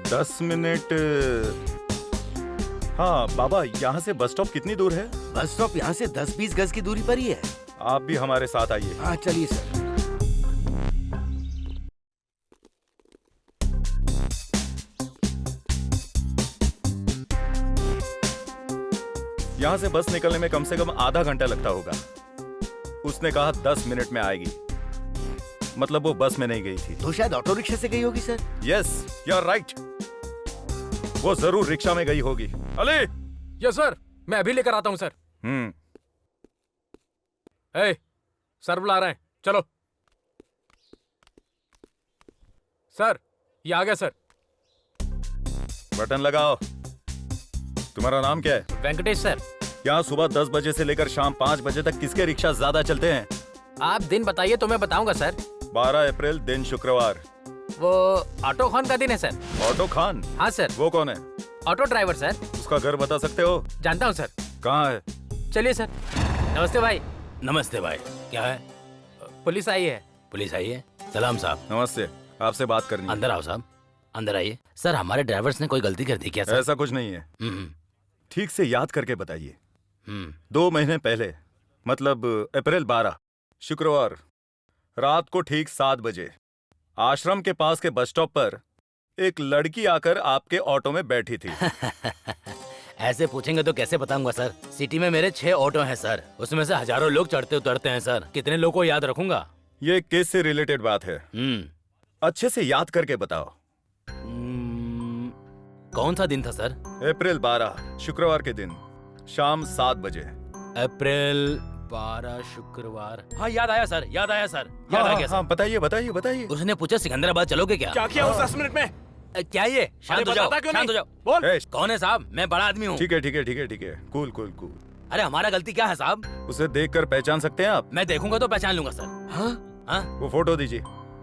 10 मिनट? हाँ बाबा, यहाँ से बस स्टॉप कितनी दूर है? बस स्टॉप यहाँ से 10-20 गज की दूरी पर ही है। आप भी हमारे साथ आइए। हाँ चलिए सर। यहाँ से बस निकलने में कम से कम आधा घंटा लगता होगा। उसने कहा 10 मिनट में आएगी, मतलब वो बस में नहीं गई थी। तो शायद ऑटो रिक्शा से गई होगी sir. Yes, you are right. वो जरूर रिक्शा में गई होगी। अली। यस सर, मैं अभी लेकर आता हूँ सर। सर बुला रहे हैं, चलो। सर ये आ गया सर। बटन लगाओ। तुम्हारा नाम क्या है? वेंकटेश सर। यहाँ सुबह 10 बजे से लेकर शाम 5 बजे तक किसके रिक्शा ज्यादा चलते हैं? आप दिन बताइए तो मैं बताऊंगा सर। 12 अप्रैल दिन शुक्रवार। वो ऑटो खान का दिन है सर। ऑटो खान? हाँ सर। वो कौन है? Auto driver sir. उसका घर बता सकते हो? जानता हूँ सर। कहाँ है? चलिए सर। नमस्ते भाई। नमस्ते भाई। क्या है? पुलिस आई है। पुलिस आई है? सलाम साहब। नमस्ते, आपसे बात करनी है। अंदर आओ साहब, अंदर आइए। सर हमारे ड्राइवर्स ने कोई गलती कर दी क्या सर? ऐसा कुछ नहीं है। ठीक से याद करके बताइए। 2 महीने पहले, मतलब अप्रैल 12 शुक्रवार रात को ठीक 7 बजे आश्रम के पास के बस स्टॉप पर एक लड़की आकर आपके ऑटो में बैठी थी। ऐसे पूछेंगे तो कैसे बताऊंगा सर? सिटी में मेरे 6 ऑटो हैं सर, उसमें से हजारों लोग चढ़ते उतरते हैं सर, कितने लोगों को याद रखूंगा? ये केस से रिलेटेड बात है। अच्छे से याद करके बताओ। कौन सा दिन था सर? अप्रैल 12 शुक्रवार के दिन शाम 7 बजे। अप्रैल 12 शुक्रवार। हाँ याद आया सर, याद आया सर, याद आ गया सर। बताइए बताइए बताइए। उसने पूछा सिकंदराबाद चलोगे क्या? क्या किया उस 10 मिनट में? क्या ये? शांत हो जाओ, शांत हो जाओ। बोल। कौन है साहब? मैं बड़ा आदमी हूँ। ठीक है ठीक है ठीक है ठीक है, कूल कूल कूल। अरे हमारा गलती क्या है साहब? उसे देखकर पहचान सकते हैं आप? मैं देखूंगा तो पहचान लूंगा सर। हाँ? वो फोटो दीजिए,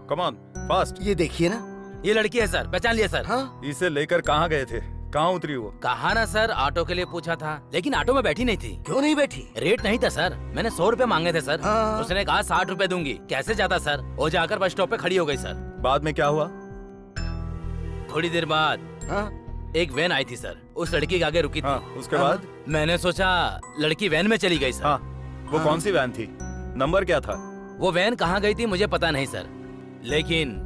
कम ऑन फास्ट। ये देखिए ना, ये लड़की है सर, पहचान लिया सर। हाँ? इसे लेकर कहाँ गए थे? कहाँ उतरी वो? कहा ना सर, ऑटो के लिए पूछा था, लेकिन ऑटो में बैठी नहीं थी। क्यों नहीं बैठी? रेट नहीं था सर, मैंने 100 रुपए मांगे थे सर। हाँ। उसने कहा 60 रुपए दूंगी। कैसे जाता सर? वो जाकर बस स्टॉप पे खड़ी हो गई सर। बाद में क्या हुआ? थोड़ी देर बाद एक वैन आई थी सर, उस लड़की के आगे रुकी थी। उसके बाद? मैंने सोचा लड़की वैन में चली गई सर। वो कौन सी वैन थी? नंबर क्या था? वो वैन कहाँ गई थी मुझे पता नहीं सर, लेकिन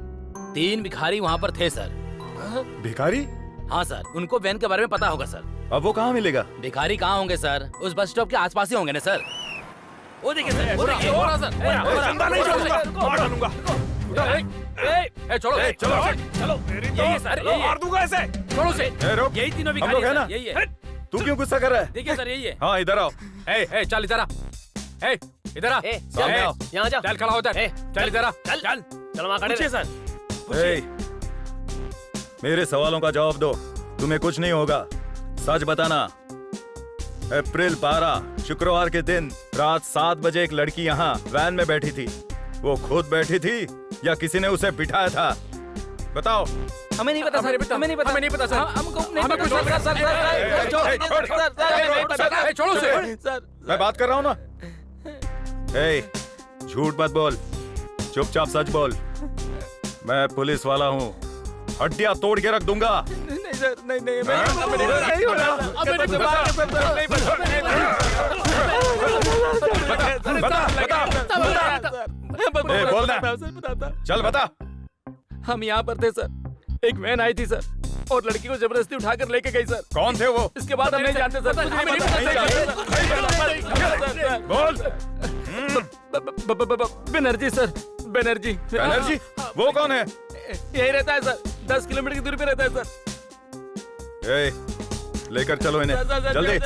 3 भिखारी वहाँ पर थे सर। भिखारी? हाँ सर, उनको वैन के बारे में पता होगा सर। अब वो कहाँ मिलेगा? भिखारी कहाँ होंगे सर? उस बस स्टॉप के आसपास ही होंगे ना सर। वो देखिए सर, वो देखिए। छोड़ो यही सर, मार दूंगा ऐसे। छोड़ो से। यही तीनों भिखारी है ना? सर, यही है। तू क्यों गुस्सा कर रहा है? देखिए सर, यही है। हाँ इधर आओ। चल इधर आ। इधर आ। सामने आओ, यहाँ जा। चल खड़ा हो इधर। चल इधर आ। चल चल चल वहाँ खड़े पूछिए रहे। सर। मेरे सवालों का जवाब दो, तुम्हें कुछ नहीं होगा। सच बताना। अप्रैल 12 शुक्रवार के दिन रात 7 बजे एक लड़की यहाँ वैन में बैठी थी। वो खुद बैठी थी या किसी ने उसे बिठाया था? बताओ। हमें नहीं पता सर, हमें नहीं पता, हमें नहीं पता सर। हमको नहीं हमें पता कुछ सर। छोड़ो से। मैं बात कर रहा हूँ ना। झूठ मत बोल, चुपचाप सच बोल। मैं पुलिस वाला हूँ, हड्डियां तोड़ के रख दूंगा। नहीं सर, नहीं बोलना। चल बता। हम यहाँ पर थे सर, एक वैन आई थी सर और लड़की को जबरदस्ती उठाकर लेके गई सर। कौन थे वो? इसके बाद हम नहीं जानते सर। बोल। बनर्जी सर, बनर्जी। बनर्जी? वो कौन है? यही रहता है सर, 10 किलोमीटर की दूरी पे रहता है सर। लेकर चलो इन्हें जल्दी।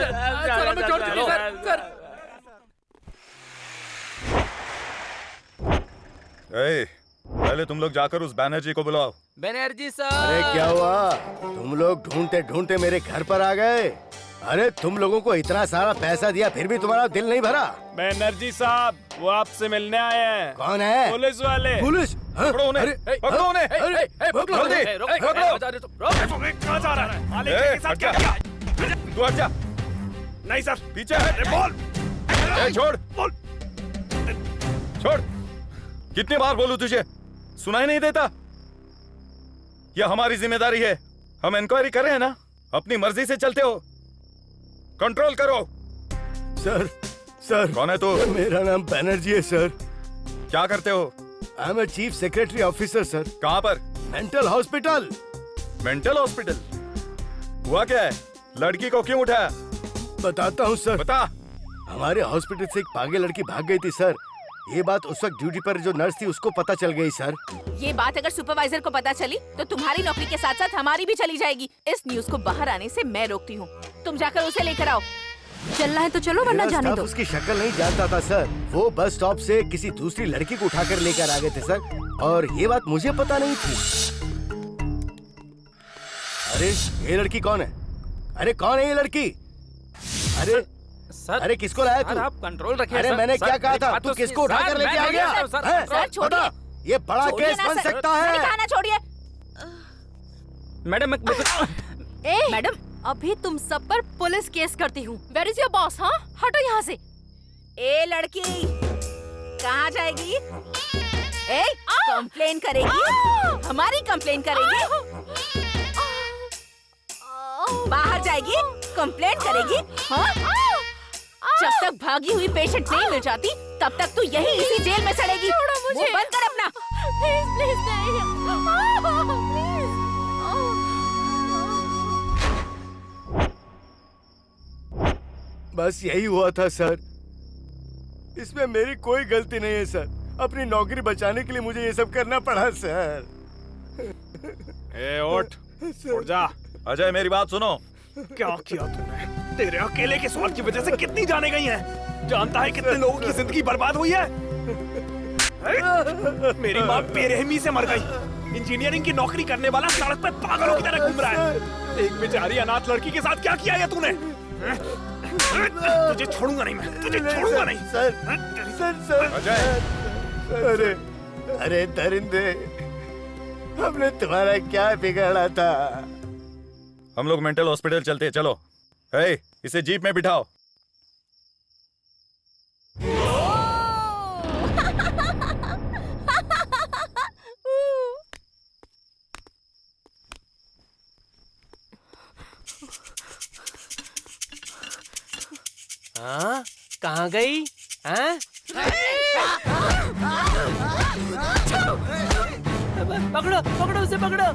पहले तुम लोग जाकर उस बैनर्जी को बुलाओ। बनर्जी सर। अरे क्या हुआ? तुम लोग ढूंढते ढूंढते मेरे घर पर आ गए? अरे तुम लोगों को इतना सारा पैसा दिया फिर भी तुम्हारा दिल नहीं भरा? बनर्जी साहब, वो आपसे मिलने आए हैं। कौन है? पुलिस वाले। पुलिस? पकड़ो उन्हें, पकड़ो उन्हें। कहाँ जा रहा है? मालिक के साथ क्या किया? तू हट जा। नहीं सर, पीछे हट। बोल। छोड़ बोल। छोड़। कितनी बार बोलूं तुझे, सुनाई नहीं देता? यह हमारी जिम्मेदारी है, हम इंक्वायरी कर रहे हैं ना, अपनी मर्जी से चलते हो। कंट्रोल करो। सर कौन है तू? मेरा नाम बनर्जी है सर। क्या करते हो? I am a chief secretary officer sir. कहाँ पर? Mental hospital. Mental hospital? हुआ क्या है? लड़की को क्यों उठाया? बताता हूँ सर। बता। हमारे हॉस्पिटल से एक पागल लड़की भाग गई थी सर। ये बात उस वक्त ड्यूटी पर जो नर्स थी उसको पता चल गई सर। ये बात अगर सुपरवाइजर को पता चली तो तुम्हारी नौकरी के साथ साथ हमारी भी चली जाएगी। इस न्यूज़ को बाहर आने से मैं रोकती हूँ। तुम जाकर उसे लेकर आओ। चलना है तो चलो वरना मेरा जाने स्टाफ दो। उसकी शक्ल नहीं जानता था सर। वो बस स्टॉप से किसी दूसरी लड़की को उठाकर लेकर आ गए थे सर, और ये बात मुझे पता नहीं थी। अरे ये लड़की कौन है? अरे कौन है ये लड़की? अरे सर, अरे किसको लाया सर, तू? आप कंट्रोल रखिए। अरे सर, मैंने सर, क्या कहा मेरी था? बात तू तो किसको सुनिए। उठाकर सर, लेके मैं आ नहीं गया? जानता हूँ, सर, हैं? सर, छोड़िए। बता, ये बड़ा छोड़िए केस ना, बन सर। सकता मैंने है। कहा ना, छोड़िए। मैडम ए मैडम, अभी तुम सब पर पुलिस केस करती हूँ। Where is your boss? हाँ, हटो यहाँ से। ए लड़की, कहाँ जाएगी? ए, कंप्लेन करेगी? हमारी कंप्लेन करेगी? बाहर जाएगी? कंप्लेन करेगी? हाँ? जब तक भागी हुई पेशेंट नहीं मिल जाती, तब तक तू यही इसी जेल में सड़ेगी। मुंह बंद कर अपना। प्लीज प्लीज नहीं, बस यही हुआ था सर। इसमें मेरी कोई गलती नहीं है सर। अपनी नौकरी बचाने के लिए मुझे ये सब करना पड़ा सर। ए उठ जा। अजय मेरी बात सुनो। क्या किया तूने? तेरे अकेले के स्वार्थ की वजह से कितनी जाने गई हैं? जानता है कितने लोगों की जिंदगी बर्बाद हुई है? मेरी माँ बेरहमी से मर गई। इंजीनियरिंग की नौकरी करने वाला सड़क पे पागलों की तरह घूम रहा है। एक बेचारी अनाथ लड़की के साथ क्या किया है तूने? तुझे छोड़ूंगा नहीं मैं, तुझे छोड़ूंगा नहीं। सर, सर, अजय, अरे अरे दरिंदे, हमने तुम्हारा क्या बिगाड़ा था? हम लोग मेंटल हॉस्पिटल चलते हैं, चलो। हे, इसे जीप में बिठाओ। हाँ, कहाँ गई? हाँ? पकड़ो पकड़ो उसे, पकड़ो।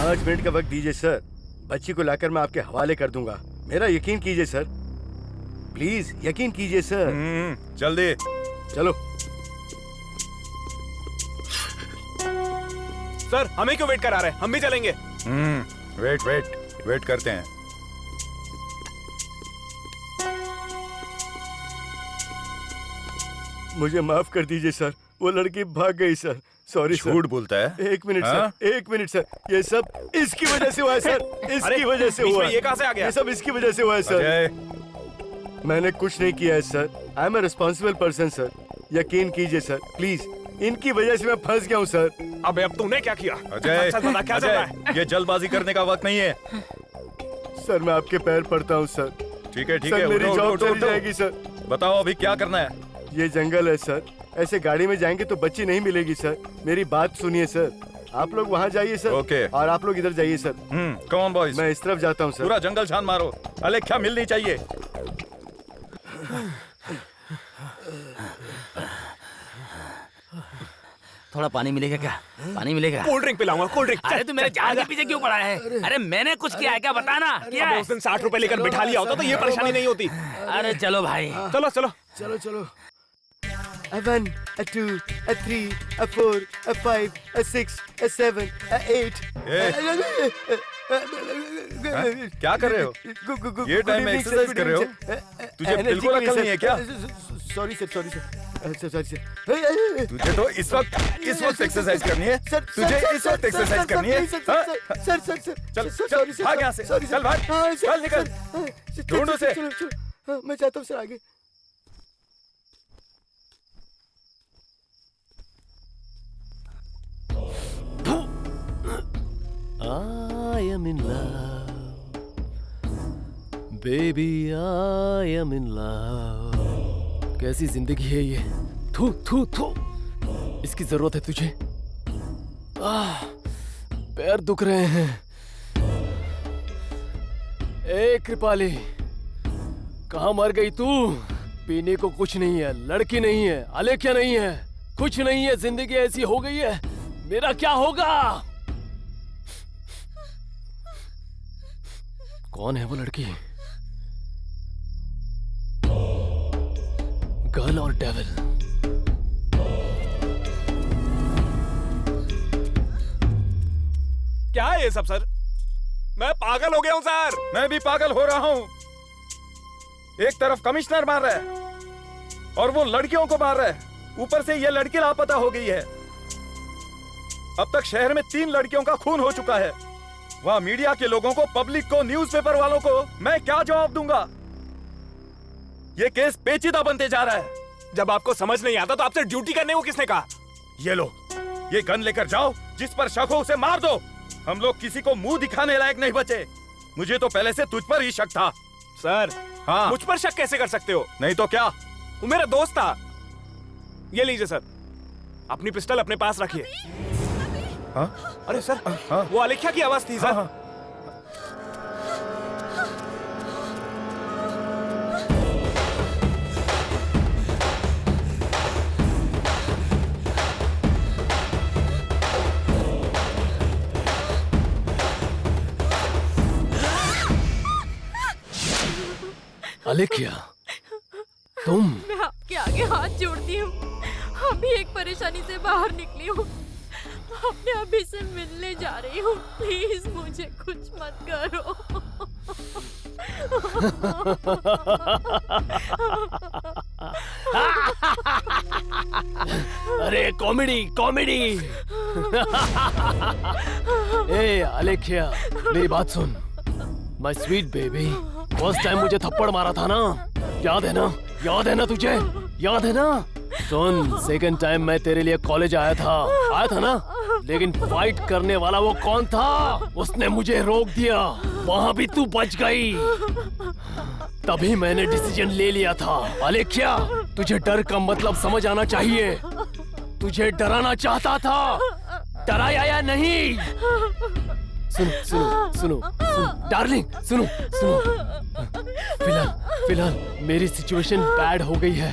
5 मिनट का वक्त दीजिए सर। बच्ची को लाकर मैं आपके हवाले कर दूंगा। मेरा यकीन कीजिए सर, प्लीज यकीन कीजिए सर। जल्दी चलो। सर, हमें क्यों वेट करा रहे हैं? हम भी चलेंगे। वेट करते हैं। मुझे माफ कर दीजिए सर, वो लड़की भाग गई सर। Sorry sir. झूठ बोलता है? 1 मिनट हाँ? Sir, 1 minute sir. ये सब इसकी वजह से हुआ है सर। इसकी वजह से हुआ है। ये कहाँ से आ गया? ये सब इसकी वजह से हुआ है सर। मैंने कुछ नहीं किया है sir. I am a responsible person sir. यकीन कीजिए सर, प्लीज। इनकी वजह से मैं फंस गया हूँ सर। अबे अब तूने क्या किया? अजय, अच्छा बता, क्या चल रहा है? अजय, ये जल्दबाजी करने का वक्त नहीं है। सर मैं आपके पैर पड़ता हूँ सर। ठीक है, ठीक सर, है। मेरी उठो, जॉब उठो, चली उठो। जाएगी सर। बताओ अभी क्या करना है? ये जंगल है सर, ऐसे गाड़ी में जाएंगे तो बच्ची नहीं मिलेगी सर। मेरी बात सुनिए सर। आप लोग वहाँ जाइए सर। ओके। और आप लोग इधर जाइए सर। Come on boys. मैं इस तरफ जाता हूँ सर। पूरा जंगल छान मारो। अलेख्या मिलनी चाहिए। थोड़ा पानी मिलेगा क्या? पानी मिलेगा? कोल्ड ड्रिंक पिलाऊंगा, कोल्ड ड्रिंक। अरे तू मेरे जान के पीछे क्यों पड़ा है? अरे मैंने कुछ किया है क्या? बताना क्या है? उस दिन 60 रुपए लेकर बिठा लिया होता तो ये परेशानी नहीं होती। अरे चलो भाई, चलो चलो चलो चलो। A 1, a 2, a 3, a 4, a 5, a 6, a 7, a 8. क्या कर रहे हो? ये टाइम में एक्सरसाइज कर रहे हो? तुझे बिल्कुल अकल नहीं है क्या? Sorry sir, sorry sir, sorry sir. तुझे तो इस वक्त एक्सरसाइज करनी है। तुझे इस वक्त एक्सरसाइज करनी है। सर सर सर चल चल भाग यहाँ से। चल भाग, चल निकल, ढूंढ उसे। मैं जाता हूँ सर आगे। I am in love, baby, I am in love. कैसी जिंदगी है ये? थू थू थू। इसकी जरूरत है तुझे। पैर दुख रहे हैं। ए कृपाली, कहाँ मर गई तू? पीने को कुछ नहीं है, लड़की नहीं है, अलेख्या नहीं है, कुछ नहीं है। जिंदगी ऐसी हो गई है, मेरा क्या होगा? कौन है वो लड़की? गर्ल और डेविल? क्या है ये सब सर? मैं पागल हो गया हूँ सर। मैं भी पागल हो रहा हूँ। एक तरफ कमिश्नर मार रहा है और वो लड़कियों को मार रहा है। ऊपर से ये लड़की लापता हो गई है। अब तक शहर में 3 लड़कियों का खून हो चुका है। वहाँ मीडिया के लोगों को, पब्लिक को, न्यूज़पेपर वालों को मैं क्या जवाब दूंगा? ये केस पेचीदा बनते जा रहा है। जब आपको समझ नहीं आता तो आपसे ड्यूटी करने को किसने कहा? ये लो, ये गन लेकर जाओ, जिस पर शक हो उसे मार दो। हम लोग किसी को मुंह दिखाने लायक नहीं बचे। मुझे तो पहले से तुझ पर ही शक था। सर, हाँ, मुझ पर शक कैसे कर सकते हो? नहीं तो क्या? वो मेरा दोस्त था। ये लीजिए सर, अपनी पिस्टल अपने पास रखिए। हाँ? अरे सर, हाँ? वो अलेख्या की आवाज थी सर। हाँ, हाँ। अलेख्या, तुम? मैं आपके आगे हाथ जोड़ती हूँ। अभी एक परेशानी से बाहर निकली हूँ। अपने अभी से मिलने जा रही हूँ। प्लीज मुझे कुछ मत करो। अरे कॉमेडी कॉमेडी। ए अलेख्या, मेरी बात सुन। My sweet baby, first time मुझे थप्पड़ मारा था ना, याद है ना? याद है ना तुझे? याद है ना? सुन, सेकंड टाइम मैं तेरे लिए कॉलेज आया था ना? लेकिन फाइट करने वाला वो कौन था? उसने मुझे रोक दिया। वहाँ भी तू बच गई। तभी मैंने डिसीजन ले लिया था। अलेख्या, तुझे डर का मतलब समझ आना चाहिए। तुझे डराना चाहता था, डराया या नहीं? सुनो सुनो सुनो सुनो डार्लिंग, सुनो सुनो। फिलहाल मेरी सिचुएशन बैड हो गई है।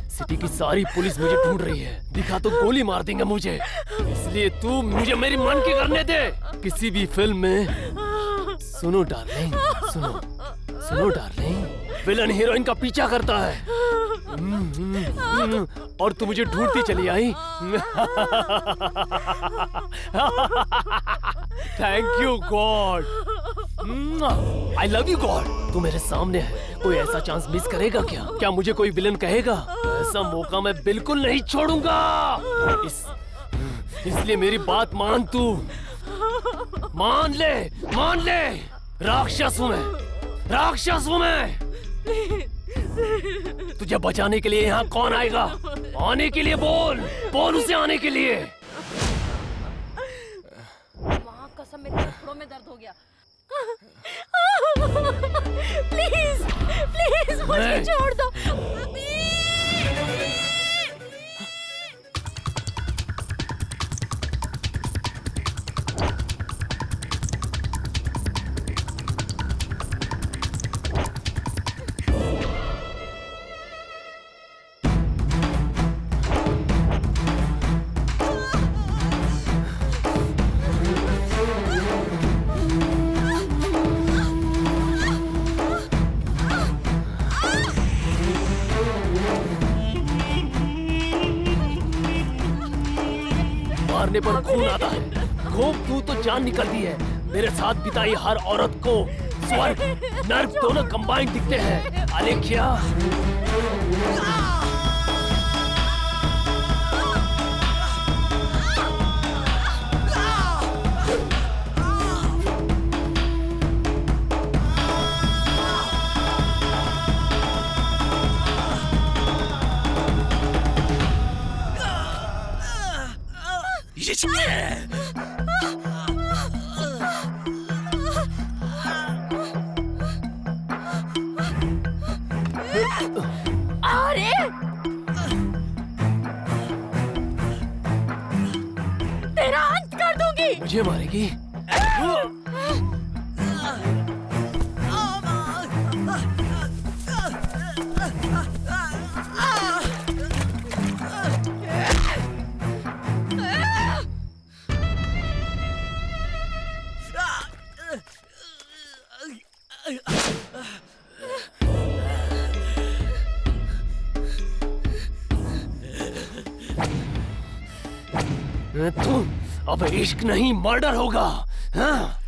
सिटी की सारी पुलिस मुझे ढूंढ रही है। दिखा तो गोली मार देंगे मुझे। इसलिए तू मुझे मेरी मन की करने दे। किसी भी फिल्म में सुनो डार्लिंग, सुनो डार्लिंग, विलन हीरोइन का पीछा करता है और तू मुझे ढूंढती चली आई। Thank you God, I love you God. तू मेरे सामने है, कोई ऐसा चांस मिस करेगा क्या? क्या मुझे कोई विलन कहेगा? ऐसा मौका मैं बिल्कुल नहीं छोड़ूंगा। इसलिए मेरी बात मान, तू मान ले। राक्षस हूँ मैं। तुझे बचाने के लिए यहाँ कौन आएगा? आने के लिए बोल उसे आने के लिए। वहाँ कसम, मेरे फेफड़ों में दर्द हो गया। प्लीज मुझे छोड़ दो। मारने पर खून आता है। खूब तू तो जान निकलती है। मेरे साथ बिताई हर औरत को स्वर्ग नर्क दोनों कंबाइन दिखते हैं। अलेख्या, अरे तेरा अंत कर दूंगी। मुझे मारेगी? तू अब इश्क नहीं, मर्डर होगा। हाँ?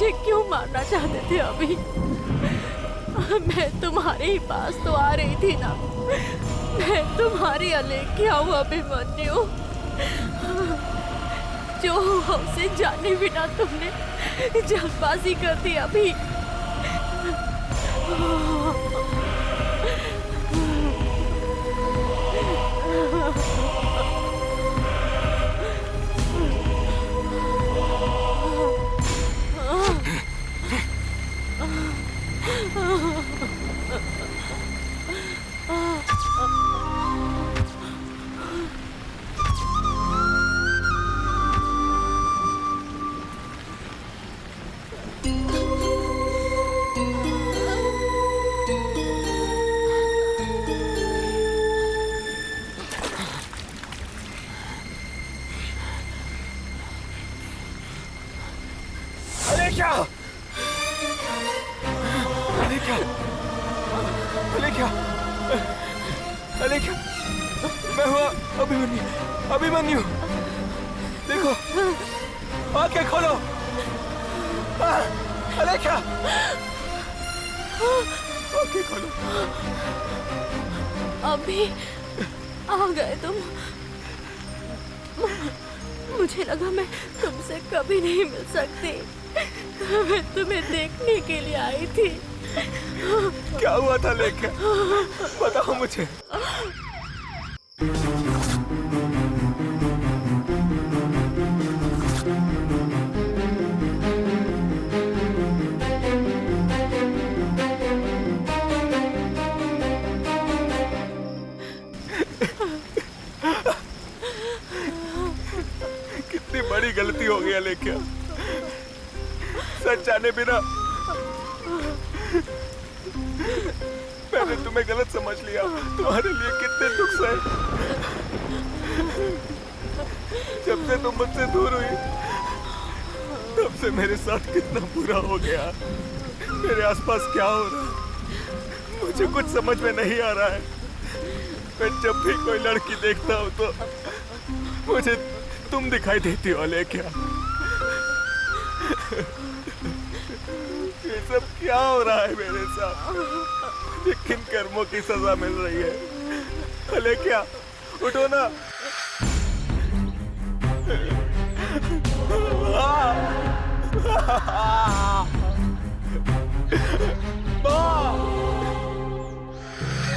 मुझे क्यों मारना चाहते थे अभी? मैं तुम्हारे ही पास तो आ रही थी ना। मैं तुम्हारी अलेख्या हूँ अभिमन्यु। जो हुआ उसे जाने बिना तुमने जल्दबाजी कर दी अभी। अलेख्या! अलेख्या! अलेख्या! अलेख्या! मैं हुआ अभिमन्यु। अभिमन्यु! देखो, आंखें खोलो। अलेख्या! आंखें खोलो। अभी आ गए तुम। मुझे लगा मैं तुमसे कभी नहीं मिल सकती। मैं तुम्हें देखने के लिए आई थी। क्या हुआ था लेख्या? बताओ मुझे। कितनी बड़ी गलती हो गई लेख्या। सच जाने बिना मैंने तुम्हें गलत समझ लिया। तुम्हारे लिए कितने दुख सहे। जब से तुम मुझसे दूर हुई तब से मेरे साथ कितना बुरा हो गया। मेरे आसपास क्या हो रहा है मुझे कुछ समझ में नहीं आ रहा है। मैं जब भी कोई लड़की देखता हूँ तो मुझे तुम दिखाई देती हो लेख्या। ये सब क्या हो रहा है मेरे साथ? मुझे किन कर्मों की सजा मिल रही है? लेख्या, उठो ना।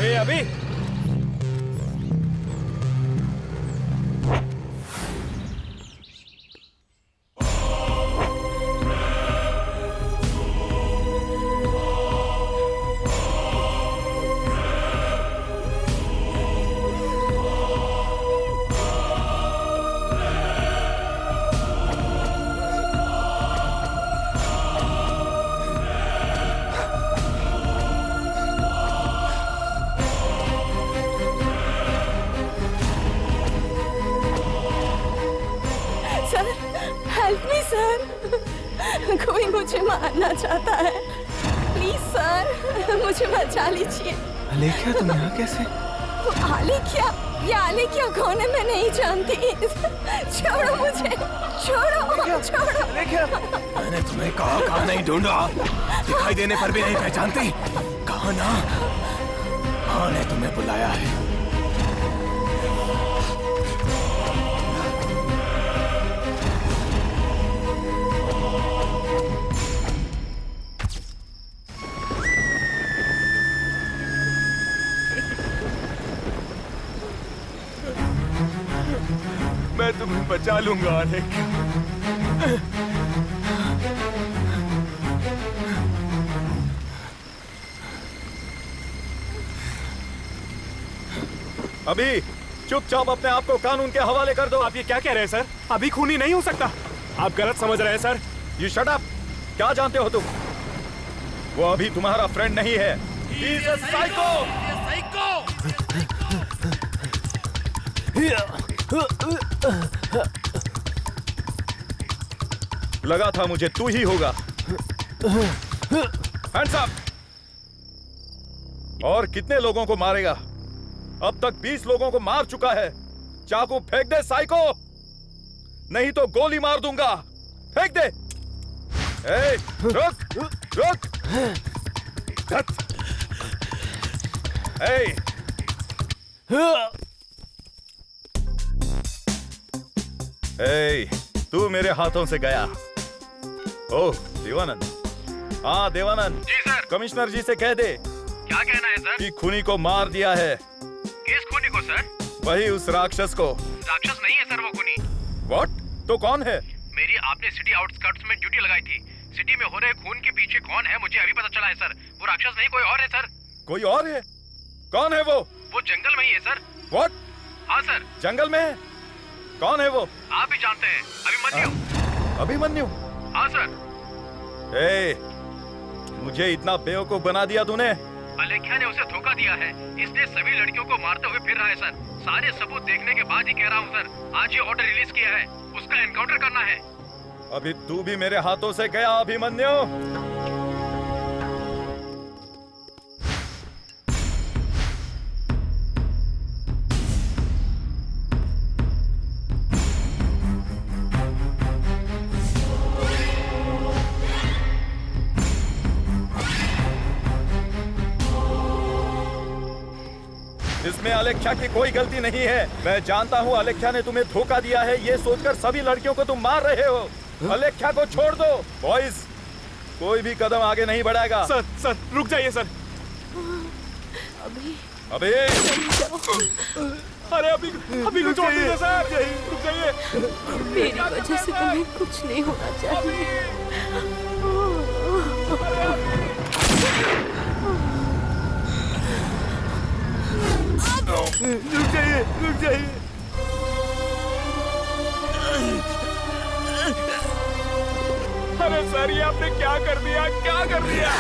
ए अभी कोई मुझे मारना चाहता है। प्लीज सर, मुझे बचा लीजिए। अलेख्या, तुम यहाँ कैसे? आलेख्या? ये आलेख्या कौन है मैं नहीं जानती। छोड़ो मुझे, छोड़ो, छोड़ो। अलेख्या, मैंने तुम्हें कहाँ नहीं ढूंढा। दिखाई देने पर भी नहीं पहचानती। कहाँ ना? कौन ने तुम्हें बुलाया है? मैं तुम्हें बचा लूंगा अलेख्या। अभी चुपचाप अपने आप को कानून के हवाले कर दो। आप ये क्या कह रहे हैं सर? अभी खूनी नहीं हो सकता। आप गलत समझ रहे हैं सर। You shut up. क्या जानते हो तुम? वो अभी तुम्हारा फ्रेंड नहीं है। He is a psycho! लगा था मुझे तू ही होगा। Hands up. और कितने लोगों को मारेगा? अब तक 20 लोगों को मार चुका है। चाकू फेंक दे साइको, नहीं तो गोली मार दूंगा। फेंक दे। ए, रुक रुक धत। ए, ए, तू मेरे हाथों से गया। ओह देवानंद। हाँ देवानंद। जी सर। कमिश्नर जी से कह दे। क्या कहना है सर? कि खूनी को मार दिया है। किस खूनी को सर? वही उस राक्षस को। राक्षस नहीं है सर वो खूनी। व्हाट? तो कौन है? मेरी आपने सिटी आउटस्कर्ट्स में ड्यूटी लगाई थी। सिटी में हो रहे खून के पीछे कौन है मुझे अभी पता चला है सर। वो राक्षस नहीं कोई और है सर। कोई और है? कौन है वो? वो जंगल में ही है सर। व्हाट? हाँ सर। जंगल में है? कौन है वो? आप भी जानते हैं, अभिमन्यु। अभिमन्यु? हाँ सर। ए, मुझे इतना बेवकूफ बना दिया तूने। अलेख्या ने उसे धोखा दिया है, इसलिए सभी लड़कियों को मारते हुए फिर रहा है सर। सारे सबूत देखने के बाद ही कह रहा हूँ सर। आज ये ऑर्डर रिलीज किया है, उसका एनकाउंटर करना है। अभी तू भी मेरे हाथों से गया अभिमन्यु। इसमें अलेख्या की कोई गलती नहीं है। मैं जानता हूँ अलेख्या ने तुम्हें धोखा दिया है, ये सोचकर सभी लड़कियों को तुम मार रहे हो। अलेख्या को छोड़ दो। बॉयज, कोई भी कदम आगे नहीं बढ़ाएगा। सर रुक जाइए सर। अभी अरे अभी को छोड़ दीजिए सर। रुक जाइए। मेरी वजह से तुम्हें कुछ नहीं होना चाहिए। रुक जाइए, रुक जाइए। अरे सर ये आपने क्या कर दिया, क्या कर दिया?